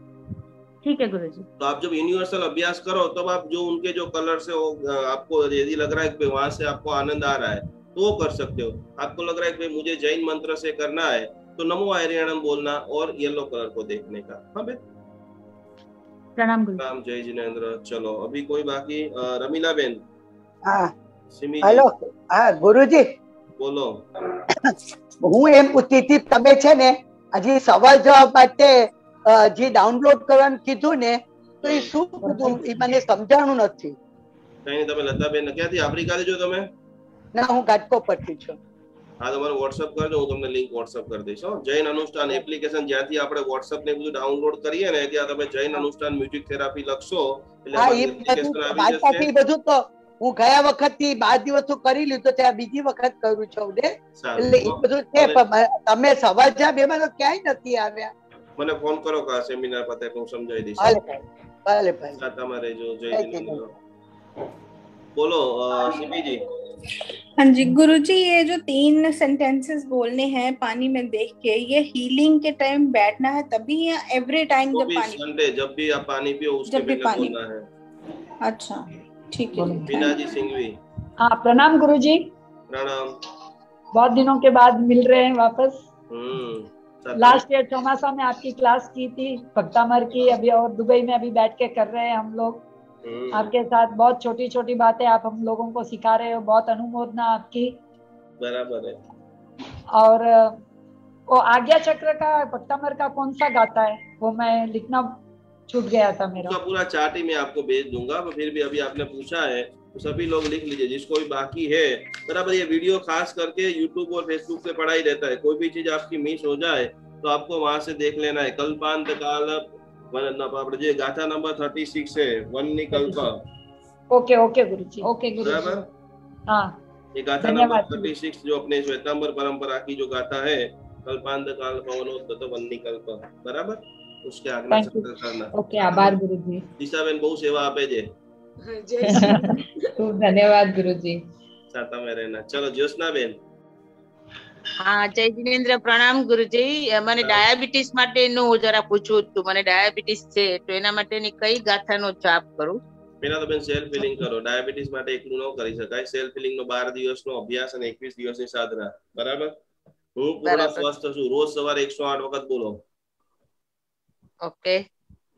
ठीक है गुरुजी। तो आप जब यूनिवर्सल अभ्यास करो तब आप जो उनके जो कलर से आपको यदि लग रहा है कि वहां से आपको आनंद आ रहा है तो वो कर सकते हो। आपको लग रहा है कि मुझे जैन मंत्र से करना है तो नमो आयरियाणम बोलना और येलो कलर को देखने का। हाँ बे, प्रणाम गुरु। प्रणाम। जय जिनेंद्र। चलो अभी कोई बाकी? रमीला बेन। हाँ सिमी। हेलो। हाँ गुरुजी बोलो। હું એમ પૂછતી હતી, તમે છે ને હજી સવાલ જવાબ માટે જે ડાઉનલોડ કરવાનું કીધું ને, તો એ શું કીધું એ મને સમજાણું નથી। કઈ તમે લતાબેન ક્યાંથી? આફ્રિકાથી છો તમે? ના, હું ગાટકો પરથી છું। હા તમારે WhatsApp કરજો, હું તમને લિંક WhatsApp કરી દઈશ. જૈન અનુષ્ઠાન એપ્લિકેશન જ્યાંથી આપણે WhatsApp ને બધું ડાઉનલોડ કરીએ ને ત્યાં તમે જૈન અનુષ્ઠાન મ્યુઝિક થેરાપી લખશો એટલે હા, અમારી એપ્લિકેશન આવી જશે. એ બધું તો હું ગયા વખત થી 12 દિવસ કરી લીધું, ત્યાં બીજી વખત કરું છું ને, એટલે એ બધું છે. પણ તમે સવાલ જવાબ એમાં તો ક્યાંય નથી આવ્યા. મને ફોન કરો કે આ સેમિનાર પતે હું સમજાવી દઈશ. ભલે ભાઈ, તમારે જો જય જિનેન્દ્ર. बोलो सीपी जी। हाँ जी गुरुजी, ये जो 3 सेंटेंसेस बोलने हैं पानी में देख के, ये हीलिंग के टाइम बैठना है तभी या एवरी टाइम जब पानी संडे जब भी आप पानी पियो उसके पहले बोलना है? अच्छा ठीक है। बीना जी सिंघवी। हाँ प्रणाम गुरुजी। प्रणाम। बहुत दिनों के बाद मिल रहे हैं वापस। लास्ट ईयर चौमासा में आपकी क्लास की थी भक्तामर की, अभी और दुबई में अभी बैठ के कर रहे हैं हम लोग आपके साथ। बहुत छोटी छोटी बातें आप हम लोगों को सिखा रहे हो, बहुत अनुमोदना आपकी। बराबर है। और वो आज्ञा चक्र का भक्तामर का कौन सा गाता है वो मैं लिखना छूट गया था मेरा। तो पूरा चार्ट ही मैं आपको भेज दूंगा, पर फिर भी अभी आपने पूछा है तो सभी लोग लिख लीजिए जिसको भी बाकी है। बराबर, ये वीडियो खास करके YouTube और Facebook पे पढ़ा ही रहता है। कोई भी चीज आपकी मिस हो जाए तो आपको वहां से देख लेना है। कल्पांत काल जे गाथा नंबर 36 है, वन्नी कल्प। ओके ओके गुरुजी, ओके गुरुजी। बराबर, हाँ ये गाथा नंबर 36 जो अपने श्वेतांबर परंपरा की जो गाथा है, कल्पांत काल पवनोत्तत वन्नी कल्प। बराबर, उसके आज्ञा चक्र करना। ओके, आभार गुरुजी। दिशाबेन बहु सेवा आपे जे। खूब धन्यवाद गुरुजी। साथ में रहना। चलो ज्योत्सना बेन। हाँ जय जिनेन्द्र, प्रणाम गुरुजी। મને ડાયાબિટીસ માટેનું જરા પૂછવું હતું। મને ડાયાબિટીસ છે તો એના માટેની કઈ ગાથાનો જાપ કરું? પેલા તો બેન સેલ્ફ હીલિંગ કરો। ડાયાબિટીસ માટે એકલું ન કરી શકાય। સેલ્ફ હીલિંગ નો 12 દિવસનો અભ્યાસ અને 21 દિવસની સાધના। બરાબર, હું પૂર્ણ સ્વસ્થ છું। રોજ સવારે 108 વખત બોલો। ઓકે,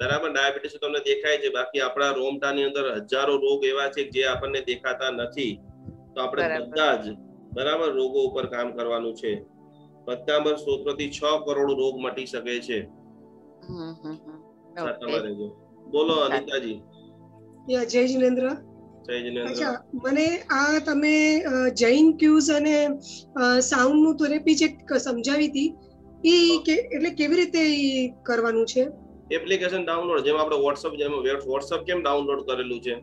બરાબર। ડાયાબિટીસ તમને દેખાય છે, બાકી આપણા રોમટાની અંદર હજારો રોગ એવા છે જે આપણને દેખાતા નથી। તો આપણે બધા જ બરાબર રોગો ઉપર કામ કરવાનું છે। ભક્તામર સ્તોત્રથી 6 કરોડ રોગ મટી શકે છે। બોલો અનિતાજી। જય જિનેન્દ્ર। જય જિનેન્દ્ર। અચ્છા, મને આ તમે જૈન ક્યુઝ અને સાઉન્ડ નું થેરેપી જે સમજાવી હતી એ એટલે કેવી રીતે કરવાનું છે? એપ્લિકેશન ડાઉનલોડ, જેમ આપણે WhatsApp કેમ ડાઉનલોડ કરેલું છે,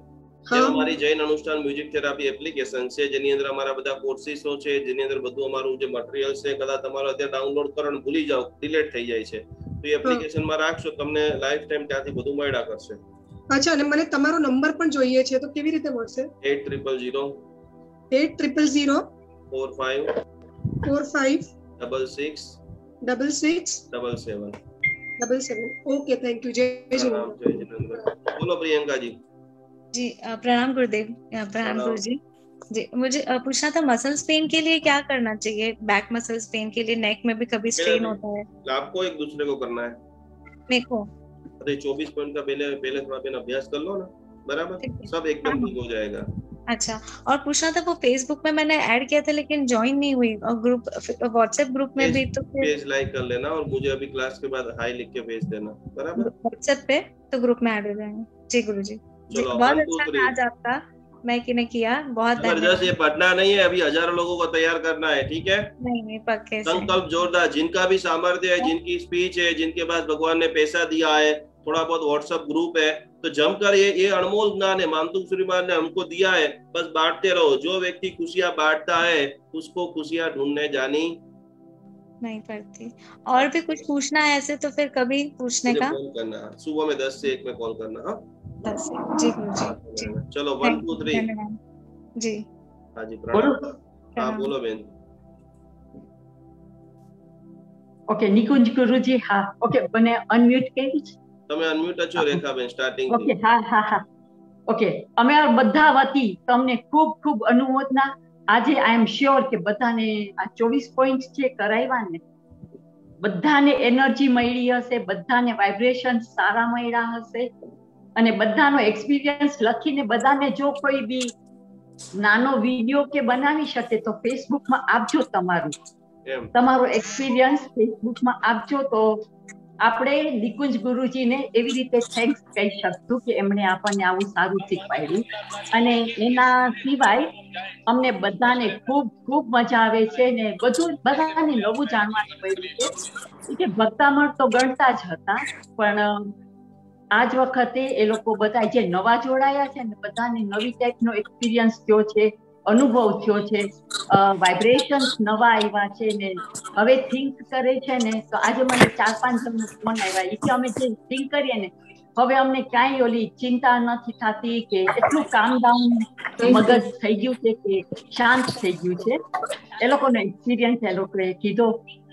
हमारी जैन अनुष्ठान म्यूजिक थेरापी एप्लिकेशन છે જેની અંદર અમારા બધા કોર્સિસો છે, જેની અંદર બધું અમારું જે મટીરીયલ છે કદાચ તમારો અત્યારે ડાઉનલોડ કરવાનું ભૂલી જાવ, ડિલીટ થઈ જાય છે, તો એ એપ્લિકેશન માં રાખશો તમને લાઈફ ટાઈમ ત્યાંથી બધું મળ્યા કરશે। અચ્છા, અને મને તમારો નંબર પણ જોઈએ છે તો કેવી રીતે મળશે? 8000 45 66 77। Okay, thank you. जय जिनेन्द्र। बोलो प्रियंका जी। जी प्रणाम गुरुदेव। प्रणाम गुरुजी जी। मुझे पूछना था मसल्स पेन के लिए क्या करना चाहिए? बैक मसल्स पेन के लिए, नेक में भी कभी स्ट्रेन होता है। आपको एक दूसरे को करना है। मेरे को 24 पॉइंट का पहले थोड़ा दिन अभ्यास कर लो ना। बराबर, सब एकदम ठीक हो जाएगा। अच्छा, और पूछना था वो फेसबुक में मैंने ऐड किया था लेकिन ज्वाइन नहीं हुई, और ग्रुप व्हाट्सएप ग्रुप में भी तो पेज लाइक कर लेना और मुझे अभी क्लास के बाद हाई लिख के भेज देना। बराबर, व्हाट्सएप पे तो ग्रुप में ऐड हो जाएंगे। जी गुरुजी, बहुत अच्छा आज आपका मैं किने किया, बहुत जबरदस्त। ये पढ़ना नहीं है, अभी हजारों लोगों को तैयार करना है। ठीक है, नहीं पक्के संकल्प जोरदार। जिनका भी सामर्थ्य है, जिनकी स्पीच है, जिनके पास भगवान ने पैसा दिया है, थोड़ा बहुत व्हाट्सएप ग्रुप है, तो जमकर ये अनमोल ज्ञान है मानतुक श्रीमान ने हमको दिया है, बस बांटते रहो। जो व्यक्ति खुशियां बांटता है उसको खुशियां ढूंढने जानी नहीं पड़ती। और भी कुछ पूछना है ऐसे तो फिर कभी पूछने का कॉल करना, सुबह में 10 से 1 में कॉल करना। हाँ जी गुरुजी। चलो 1 2 3 जी। हाँ जी, प्रणाम। हाँ बोलो बेन। ओके निकुंज गुरुजी। हाँ ओके, મને અનમ્યુટ કરી છે? તમે અનમ્યુટ છો રેખાબેન સ્ટાર્ટિંગ થી। ઓકે હા હા હા ઓકે, અમે બધા વતી તમને ખૂબ ખૂબ અનુમોદના। આજે આઈ એમ શ્યોર કે બધાને આ 24 પોઈન્ટ જે કરાવ્યા ને બધાને એનર્જી મળી હશે, બધાને વાઇબ્રેશન સારા મળ્યા હશે, અને બધાનો એક્સપિરિયન્સ લખીને બધાને જો કોઈ બી નાનો વિડિયો કે બનાવી શકે તો ફેસબુકમાં આપજો। તમારો એક્સપિરિયન્સ ફેસબુકમાં આપજો તો આપણે નિકુંજ ગુરુજીને એવી રીતે થેન્ક્સ કહી શકતું કે એમણે આપણને આવું સારું શીખવાડ્યું. અને એના સિવાય અમને બધાને ખૂબ ખૂબ મજા આવે છે ને બધું બધાને નવું જાણવાનું મળ્યું છે કે ભક્તામણ તો ગણતા જ હતા, પણ આજ વખતે એ લોકો બધા જે નવા જોડાયા છે ને બધાને નવી ટાઈપનો એક્સપિરિયન્સ થયો છે, અનુભવ થયો છે, વાઇબ્રેશન્સ નવા આવ્યા છે ને હવે થિંક કરે છે ને. તો આજે મને 4-5 જણનો ફોન આવ્યા કે અમે જે થિંક કરીએ ને હવે અમને ક્યાંય ઓલી ચિંતા નથી થતી કે એટલું કામ ડાઉન મગજ થઈ ગયું છે કે શાંત થઈ ગયું છે. એ લોકોનો એક્સપિરિયન્સ એ લોકોએ કીધો.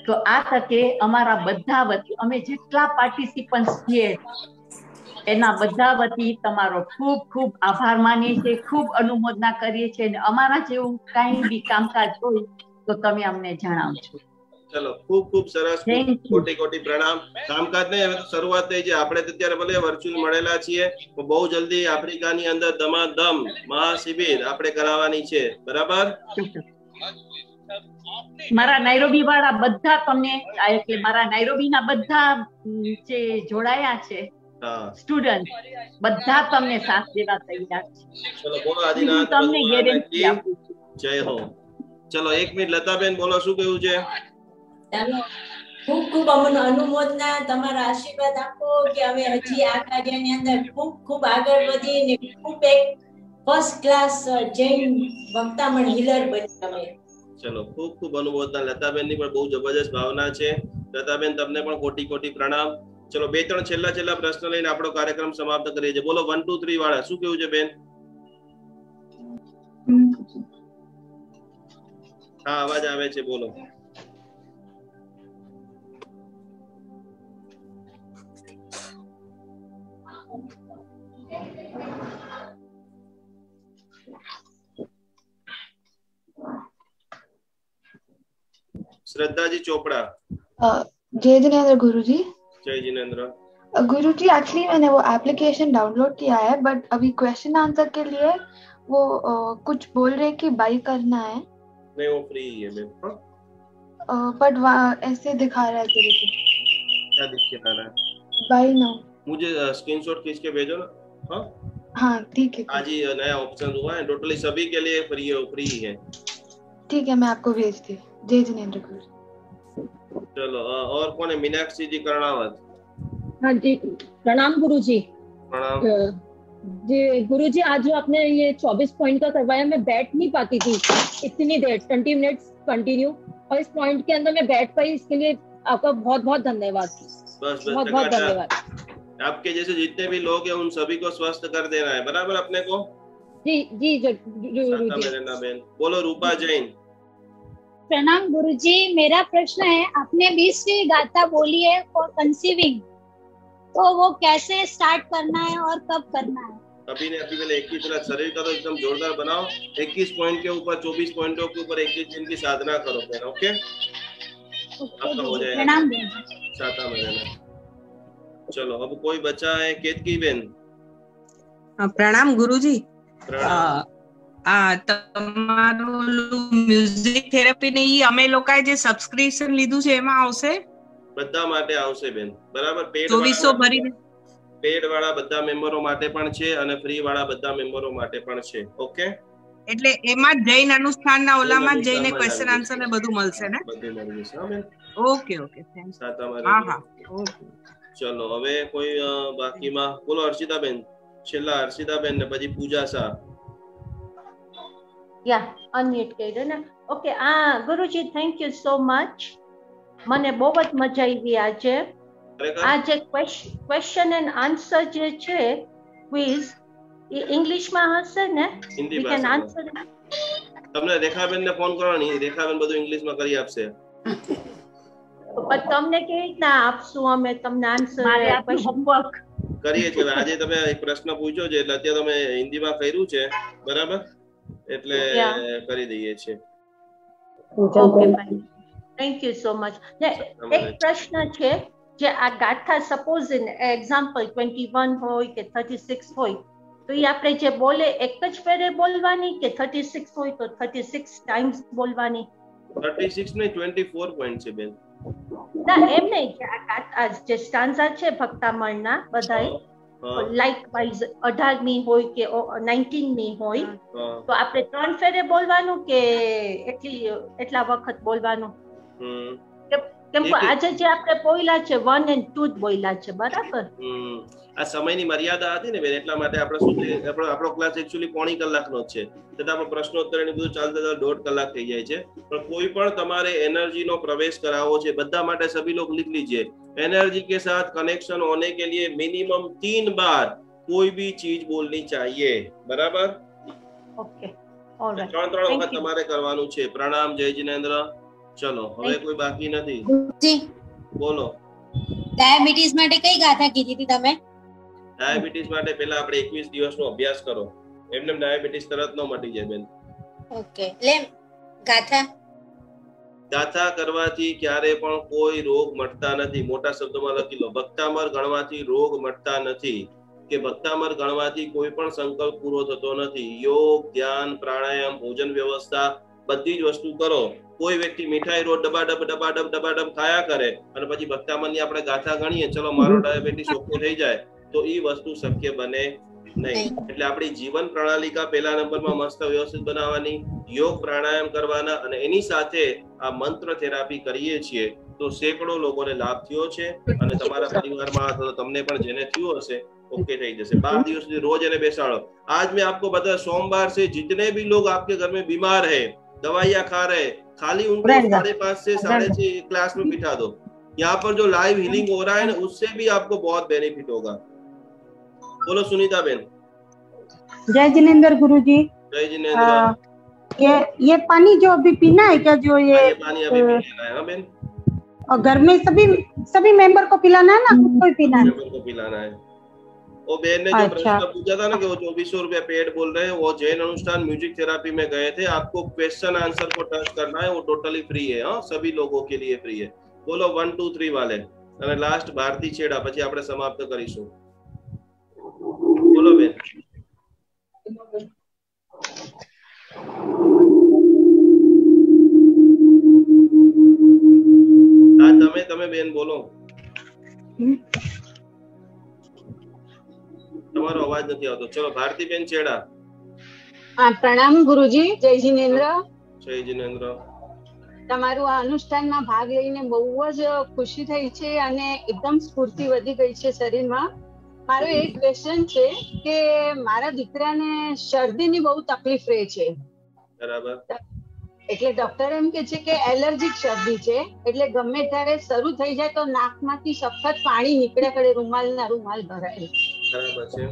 તો આ તકે અમારા બધા વતી અમે જેટલા પાર્ટિસિપન્ટ્સ છીએ એના બધા વતી તમારો ખૂબ ખૂબ આભાર માનીએ છીએ, ખૂબ અનુમોદના કરીએ છીએ અને અમારા જેવું કાંઈ બી કામકાજ હોય તો તમે અમને જણાવજો. ચલો ખૂબ ખૂબ સરસ, કોટી કોટી પ્રણામ. કામકાજ ને શરૂઆત થઈ છે. આપણે અત્યારે ભલે વર્ચ્યુઅલ મળેલા છીએ, બહુ જલ્દી આફ્રિકાની અંદર દમાદમ મહાશિબિર આપણે કરાવવાની છે, બરાબર? મારા નાઇરોબી વાળા બધા તમને એટલે મારા નાઇરોબીના બધા જે જોડાયા છે સ્ટુડન્ટ બધા તમને સાથ દેવા તૈયાર છે. ચલો બોલો આદિનાથ તમને ગેરંટી આપું છું. જય હો. ચલો 1 મિનિટ લતાબેન બોલો, શું કેવું છે? ચાલો ખૂબ ખૂબ અનુમોદના, તમારા આશીર્વાદ આપો કે અમે હજી આ કાર્યની અંદર ખૂબ ખૂબ આગળ વધીને ખૂબ એક ફર્સ્ટ ક્લાસ જૈન ભક્તામણ હીલર બની અમે. ચલો ખૂબ ખૂબ અનુમોદના. લતાબેન ની પણ બહુ જબરજસ્ત ભાવના છે. લતાબેન તમને પણ કોટી કોટી પ્રણામ. ચલો 2-3 છેલ્લા પ્રશ્ન લઈને આપણો કાર્યક્રમ સમાપ્ત કરીએ છીએ. બોલો 1 2 3 વાળા શું કેવું છે બેન? હા અવાજ આવે છે, બોલો. श्रद्धा जी चोपड़ा। जय जिनेंद्र गुरुजी। जय जिनेंद्र। गुरुजी एक्चुअली मैंने वो एप्लीकेशन डाउनलोड किया है बट अभी क्वेश्चन आंसर के लिए वो कुछ बोल रहे कि बाई करना है। नहीं वो फ्री है मैम। बट वहाँ ऐसे दिखा रहा है गुरुजी। क्या दिखा रहा है? By now. मुझे स्क्रीनशॉट खींच के भेजो ना। हाँ हाँ ठीक है। आज ही नया ऑप्शन हुआ है, टोटली सभी के लिए फ्री है। ठीक है मैं आपको भेज दी। जय जिनेंद्र गुरु। चलो और कौन है? मीनाक्षी जी कर्णावत। हाँ जी प्रणाम गुरुजी। प्रणाम जी गुरुजी। आज जो आपने ये 24 पॉइंट का करवाया, मैं बैठ नहीं पाती थी इतनी देर, 20 मिनट्स कंटिन्यू, और इस पॉइंट के अंदर मैं बैठ पाई, इसके लिए आपका बहुत बहुत धन्यवाद। बस बहुत बहुत धन्यवाद। आपके जैसे जितने भी लोग हैं उन सभी को स्वस्थ कर देना है, बराबर अपने को? जी जी गुरुजी। बोलो रूपा जैन। प्रणाम गुरुजी। मेरा प्रश्न है, आपने 20वीं गाथा बोली है फॉर कंसीविंग, तो वो कैसे स्टार्ट करना है और कब करना है? अभी पहले 21 दिन शरीर का तो एकदम जोरदार बनाओ, 21 पॉइंट के ऊपर 24 पॉइंटों के ऊपर 21 दिन की साधना करो फिर। ओके आपका हो जाएगा। प्रणाम। साता महीने। चलो अब कोई बचा है? केतकी बेन। प्रणाम गुरुजी। प्रणाम। તમારું મ્યુઝિક થેરાપી ને ઈ અમે લોકોએ જે સબસ્ક્રિપ્શન લીધું છે એમાં આવશે? બધા માટે આવશે બેન, બરાબર? પેડ 2400 ભરીને પેડ વાળા બધા મેમ્બરો માટે પણ છે અને ફ્રી વાળા બધા મેમ્બરો માટે પણ છે। ઓકે એટલે એમાં જઈને અનુષ્ઠાનના ઓલામાં જઈને ક્વેશ્ચન આન્સર ને બધું મળશે ને? બધું મળી જશે। હા બેન ઓકે ઓકે થેન્ક્સ। હા હા ઓકે ચલો હવે કોઈ બાકીમાં બોલો હર્ષિતા બેન, છેલ્લા હર્ષિતા બેન ને પછી પૂજા શાહ। Yeah, unmute કર્યો ને? Okay Guruji thank you so much, મને બહુ જ મજા આવી આજે। આ જે ક્વેશ્ચન એન્ડ આન્સર જે છે ક્વિઝ એ ઇંગ્લિશમાં હશે ને? હિન્દી We can ભાષામાં। answer it. તમને રેખાબેન ને ફોન કરવાની, રેખાબેન બધું ઇંગ્લિશમાં કરી આપશે। પણ તમને કેવી રીતના આપશું અમે તમને આન્સર? મારે આપણું હોમવર્ક કરીએ છીએ। આજે તમે એક પ્રશ્ન પૂછ્યો છે એટલે અત્યારે તમે હિન્દીમાં કર્યું છે, બરાબર? એટલે કરી દઈએ છીએ। Okay fine, thank you so much. એક પ્રશ્ન છે, જે આ ગાથા સપોઝ ઇન એક્ઝામ્પલ 21 હોય કે 36 હોય તો એ આપણે જે બોલે એક જ ફેરે બોલવાની કે 36 હોય તો 36 ટાઈમ્સ બોલવાની? 36 ને 24 પોઈન્ટ છે બેન. ના એમ નહીં કે આ જે સ્ટાન્ઝા છે ભક્તામણના બધાય લાઈક વાઇઝ 18મી હોય કે 19મી હોય તો આપણે 3 ફેરે બોલવાનું કે એટલા વખત બોલવાનું? કેમ કે આજે જે આપણે બોલ્યા છે 1 and 2 જ બોલ્યા છે, બરાબર? આ સમયની મર્યાદા હતી ને બેન, એટલા માટે આપણે શું છે, આપણો ક્લાસ એકચ્યુઅલી પોણી કલાકનો જ છે, છતાં આપણે પ્રશ્નોત્તર ને બધું ચાલતા 1.5 કલાક થઈ જાય છે. પણ કોઈ પણ તમારે એનર્જીનો પ્રવેશ કરાવવો છે, બધા માટે સभी लोग लिख लीजिए, एनर्जी के साथ कनेक्शन होने के लिए मिनिमम 3 बार कोई भी चीज बोलनी चाहिए, बराबर? Okay, alright. 3 વખત તમારે કરવાનું છે. પ્રણામ, જય જિનેન્દ્ર. ચલો હવે કોઈ બાકી નથી. જી બોલો. ડાયાબિટીસ માટે કઈ ગાથા કીધી હતી તમે? ડાયાબિટીસ માટે પહેલા આપણે 21 દિવસનો અભ્યાસ કરો, એમને ડાયાબિટીસ તરત ન મટી જાય બેન. ઓકે, લે ગાથા કરવાથી ક્યારે પણ કોઈ રોગ મટતા નથી. મોટા શબ્દોમાં લખી લો, ભક્તામર ગણવાથી રોગ મટતા નથી, કે ભક્તામર ગણવાથી કોઈ પણ સંકલ્પ પૂરો થતો નથી. યોગ, ધ્યાન, પ્રાણાયામ, ભોજન વ્યવસ્થા બધી જ વસ્તુ કરો. કોઈ વ્યક્તિ મીઠાઈ રોજ ડબાડબ ખાયા કરે અને પછી ભક્તામણની આપણે ગાથા ગણીએ, ચલો મારો ડાયાબિટીસ ઓકે થઈ જાય, તો એ વસ્તુ શક્ય બને નહીં. એટલે આપણી જીવન પ્રણાલિકા પહેલા નંબરમાં મસ્ત વ્યવસ્થિત બનાવવાની, યોગ પ્રાણાયામ કરવાના, અને એની સાથે આ મંત્ર થેરાપી કરીએ છીએ તો સેંકડો લોકોને લાભ થયો છે, અને તમારા પરિવારમાં અથવા તમને પણ જેને થયું હશે ओके થઈ જશે. 12 દિવસ સુધી રોજ એને બેસાડો. आज मैं आपको बता, सोमवार से जितने भी लोग आपके घर में बीमार है, दवाइयाँ खा रहे, खाली उनको 5:30 से 6:30 क्लास में बिठा दो. यहाँ पर जो लाइव हीलिंग हो रहा है ना, उससे भी आपको बहुत बेनिफिट होगा. बोलो सुनीता बेन. जय जिनेंद्र गुरुजी. जय जिनेंद्र. ये पानी जो अभी पीना है क्या? जो ये पानी अभी पी लेना है. हाँ बेन. और घर में सभी मेंबर को पिलाना है ना, खुद को ही पीना है? मेंबर को पिलाना है. वो बहन ने जो प्रश्न पूछा था ना कि वो 2400 रुपया पेड बोल रहे हैं, वो जैन अनुष्ठान म्यूजिक थेरापी में गए थे. आपको क्वेश्चन आंसर को टच करना है, वो टोटली फ्री है. हाँ, सभी लोगों के लिए फ्री है. बोलो 1 2 3 वाले, અને લાસ્ટ ભારતી છેડા, પછી આપણે સમાપ્ત કરીશું. બોલો બેન. હા, તમે બેન બોલો. તમારો અવાજ નથી આવતો. ચલો ભારતી બેન છેડા. હા, પ્રણામ ગુરુજી. જય જિનેન્દ્ર. જય જિનેન્દ્ર. તમારું આ અનુષ્ઠાનમાં ભાગ લઈને બહુ જ ખુશી થઈ છે અને એકદમ સ્ફૂર્તિ વધી ગઈ છે શરીરમાં. મારો એક ક્વેશ્ચન છે કે મારા દીકરાને શરદીની બહુ તકલીફ રહે છે. બરાબર. એટલે ડોક્ટર એમ કે છે કે એલર્જીક શરદી છે, એટલે ગમે ત્યારે શરૂ થઈ જાય તો નાકમાંથી સખત પાણી નીકળ્યા કરે, રૂમાલ ભરાય. બરાબર છે.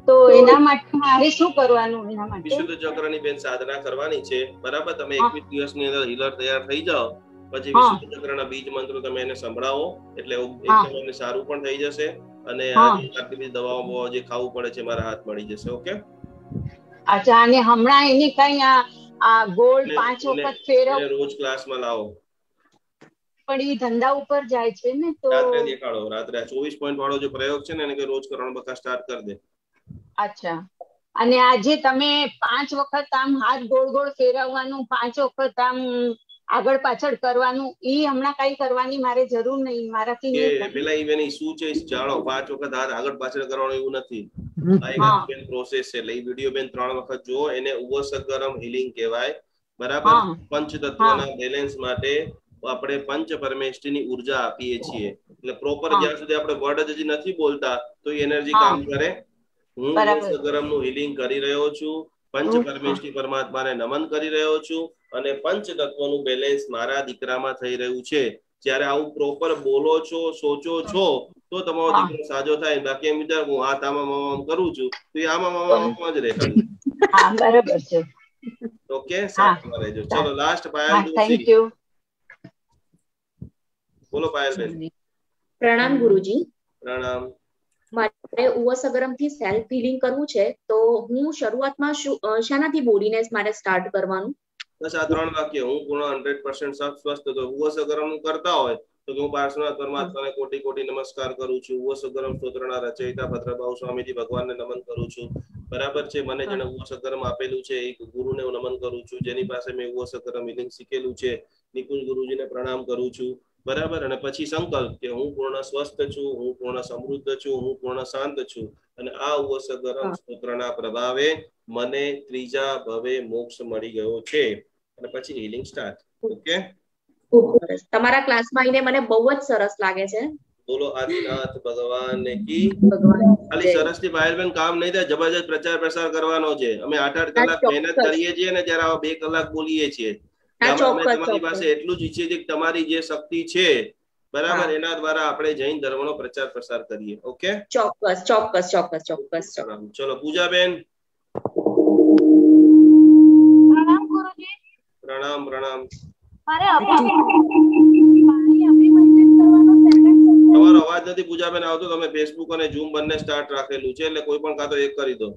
તો એના માટે મારે શું કરવાનું? એના માટે વિશુદ્ધ ચક્રની બેન સાધના કરવાની છે. બરાબર. તમે 21 દિવસની અંદર હીલર તૈયાર થઈ જાઓ, પછી વિશુદ્ધ ચક્રના બીજ મંત્રો તમે એને સંભળાવો, એટલે એકદમ એને સારું પણ થઈ જશે, અને આટલી બધી દવાઓ જે ખાવું પડે છે મારા હાથ મળી જશે. ઓકે. અચ્છા. અને હમણાં એની કઈ આ ગોળ 5 વખત ફેરવ, રોજ ક્લાસમાં લાવો. પણ એ ધંધા ઉપર જાય છે ને, તો રાત્રે દેખાડો. રાત્રે 24 પોઈન્ટ વાળો જે પ્રયોગ છે ને, એને કે રોજ કરવાનો બકા સ્ટાર્ટ કરી દે. અચ્છા. અને આજે તમે 5 વખત આમ હાથ ગોળ ગોળ ફેરવવાનું, 5 વખત આમ આગળ પાછળ કરવાનું, એ હમણાં કઈ કરવાની મારે જરૂર નહીં, મારાથી નહીં. પેલા ઈવેની શું છે જાણો. 5 વખત હાથ આગળ પાછળ કરવાનું એવું નથી. આ એક બેન પ્રોસેસ છે. એટલે વિડિયો બેન 3 વખત જુઓ. એને ઉવસગરમ હીલિંગ કહેવાય. બરાબર. પંચતત્વના બેલેન્સ માટે આપણે પંચ પરમેષ્ઠીની ઉર્જા આપીએ છીએ. એટલે પ્રોપર જ્યાં સુધી આપણે વર્ડ જ નથી બોલતા તો એ એનર્જી કામ કરે. હું ઉવસગરમનું હીલિંગ કરી રહ્યો છું, પંચ પરમેષ્ઠી પરમાત્માને નમન કરી રહ્યો છું, અને પંચ તત્વનું બેલેન્સ મારા દીકરામાં થઈ રહ્યું છે. જ્યારે આવું પ્રોપર બોલો છો, સોચો છો, તો તમારો દીકરો સાજો થાય. બાકી એમ વિચાર હું હાથ આમાં કરું છું તો એ આમાં જ રહે. હા, બરાબર છે. ઓકે, સારું રહેજો. ચલો લાસ્ટ પાયલ. Thank you. બોલો પાયલ બેન. પ્રણામ ગુરુજી. પ્રણામ. મારે ઉવસગરમ થી સેલ્ફ હીલિંગ કરવું છે, તો હું શરૂઆતમાં શાનાથી બોલીને મારે સ્ટાર્ટ કરવાનું? બસ આ 3 વાક્ય. હું પૂર્ણ 100% સ્વસ્થ તો ઉવસગરમ કરતા હોય તો હું પાર્શ્વનાથ પરમાત્માને કોટી કોટી નમસ્કાર કરું છું. ઉવસગરમ સ્તોત્રના રચયિતા ભદ્રભાવ સ્વામીજી ભગવાનને નમન કરું છું. બરાબર છે. મને જેને ઉવસકરમ આપેલું છે એક ગુરુને હું નમન કરું છું, જેની પાસે મેં ઉવસકરમ હિલિંગ શીખેલું છે. નિકુંજ ગુરુજીને પ્રણામ કરું છું. બરાબર. અને પછી સંકલ્પ કે હું પૂર્ણ સ્વસ્થ છું, હું પૂર્ણ સમૃદ્ધ છું, હું પૂર્ણ શાંત છું અને આ ઉવસકરમ સ્તોત્રના પ્રભાવે મને ત્રીજા ભવે મોક્ષ મળી ગયો છે. અને પછી હિલિંગ સ્ટાર્ટ. ઓકે. તમારા ક્લાસમાં આવીને મને બહુ જ સરસ લાગે છે. બોલો આદિનાથ ભગવાન કી. ખાલી સરસ થી ભાઈબેન કામ નહીં થાય, જબરજસ્ત પ્રચાર પ્રસાર કરવાનો છે. અમે 8-8 કલાક મહેનત કરીએ છીએ ને ત્યારે આવા 2 કલાક બોલીએ છીએ. અમે તમારી પાસે એટલું જ ઈચ્છીએ છીએ કે તમારી જે શક્તિ છે બરાબર એના દ્વારા આપણે જૈન ધર્મનો પ્રચાર પ્રસાર કરીએ. ઓકે. ચોક્કસ ચોક્કસ ચોક્કસ ચોક્કસ. ચલો પૂજાબેન. પ્રણામ ગુરુજી. પ્રણામ પ્રણામ. તમારો અવાજ નથી પૂજાબેન આવતો. તમે ફેસબુક અને ઝૂમ બંને સ્ટાર્ટ રાખેલું છે એટલે કોઈ પણ કાં તો એક કરી દો.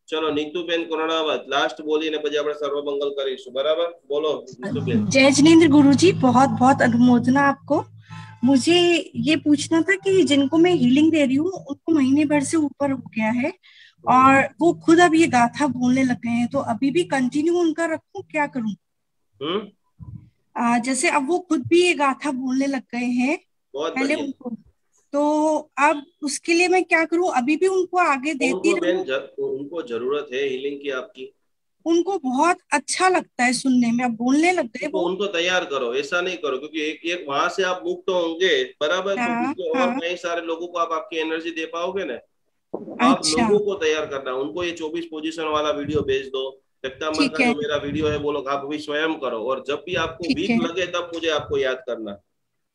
ચલો નીતુબેન કર્ણાવત લાસ્ટ બોલીને પછી આપણે સર્વમંગલ કરીશું. બરાબર. બોલો નીતુબેન. जय जिनेंद्र गुरुजी, बहुत बहुत अनुमोदना आपको। मुझे ये पूछना था कि जिनको मैं हीलिंग दे रही हूँ उनको महीने भर से ऊपर हो गया है और वो खुद अब ये गाथा बोलने लग गए हैं, तो अभी भी कंटिन्यू उनका रखूं, क्या करूं? जैसे अब वो खुद भी ये गाथा बोलने लग गए हैं पहले उनको, तो अब उसके लिए मैं क्या करूं? अभी भी उनको आगे देती रहूं? उनको जरूरत है हीलिंग की आपकी? उनको बहुत अच्छा लगता है सुनने में, अब बोलने लग गए वो। उनको तैयार करो, ऐसा नहीं करो क्योंकि एक वहां से आप मुक्त होंगे बराबर, तो और कई सारे लोगों को आप आपकी एनर्जी दे पाओगे ना। आप लोगों को तैयार करना, उनको ये 24 पोजीशन वाला वीडियो भेज दो। सितंबर का जो मेरा वीडियो है वो लोग आप भी स्वयं करो और जब भी आपको वीक लगे तब मुझे आपको याद करना।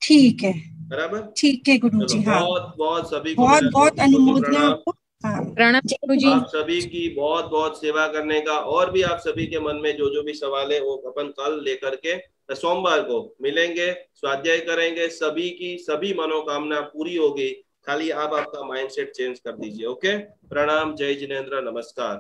ठीक है बराबर। ठीक है गुरुजी। हाँ बहुत बहुत सभी को बहुत बहुत अनुमोदना आपको। प्रणाम गुरुजी। आप सभी की बहुत बहुत सेवा करने का, और भी आप सभी के मन में जो भी सवाल है वो अपन कल लेकर के सोमवार को मिलेंगे, स्वाध्याय करेंगे, सभी की सभी मनोकामना पूरी होगी। खाली आप आपका माइंडसेट चेंज कर दीजिए। ओके। प्रणाम। जय जिनेंद्र। नमस्कार।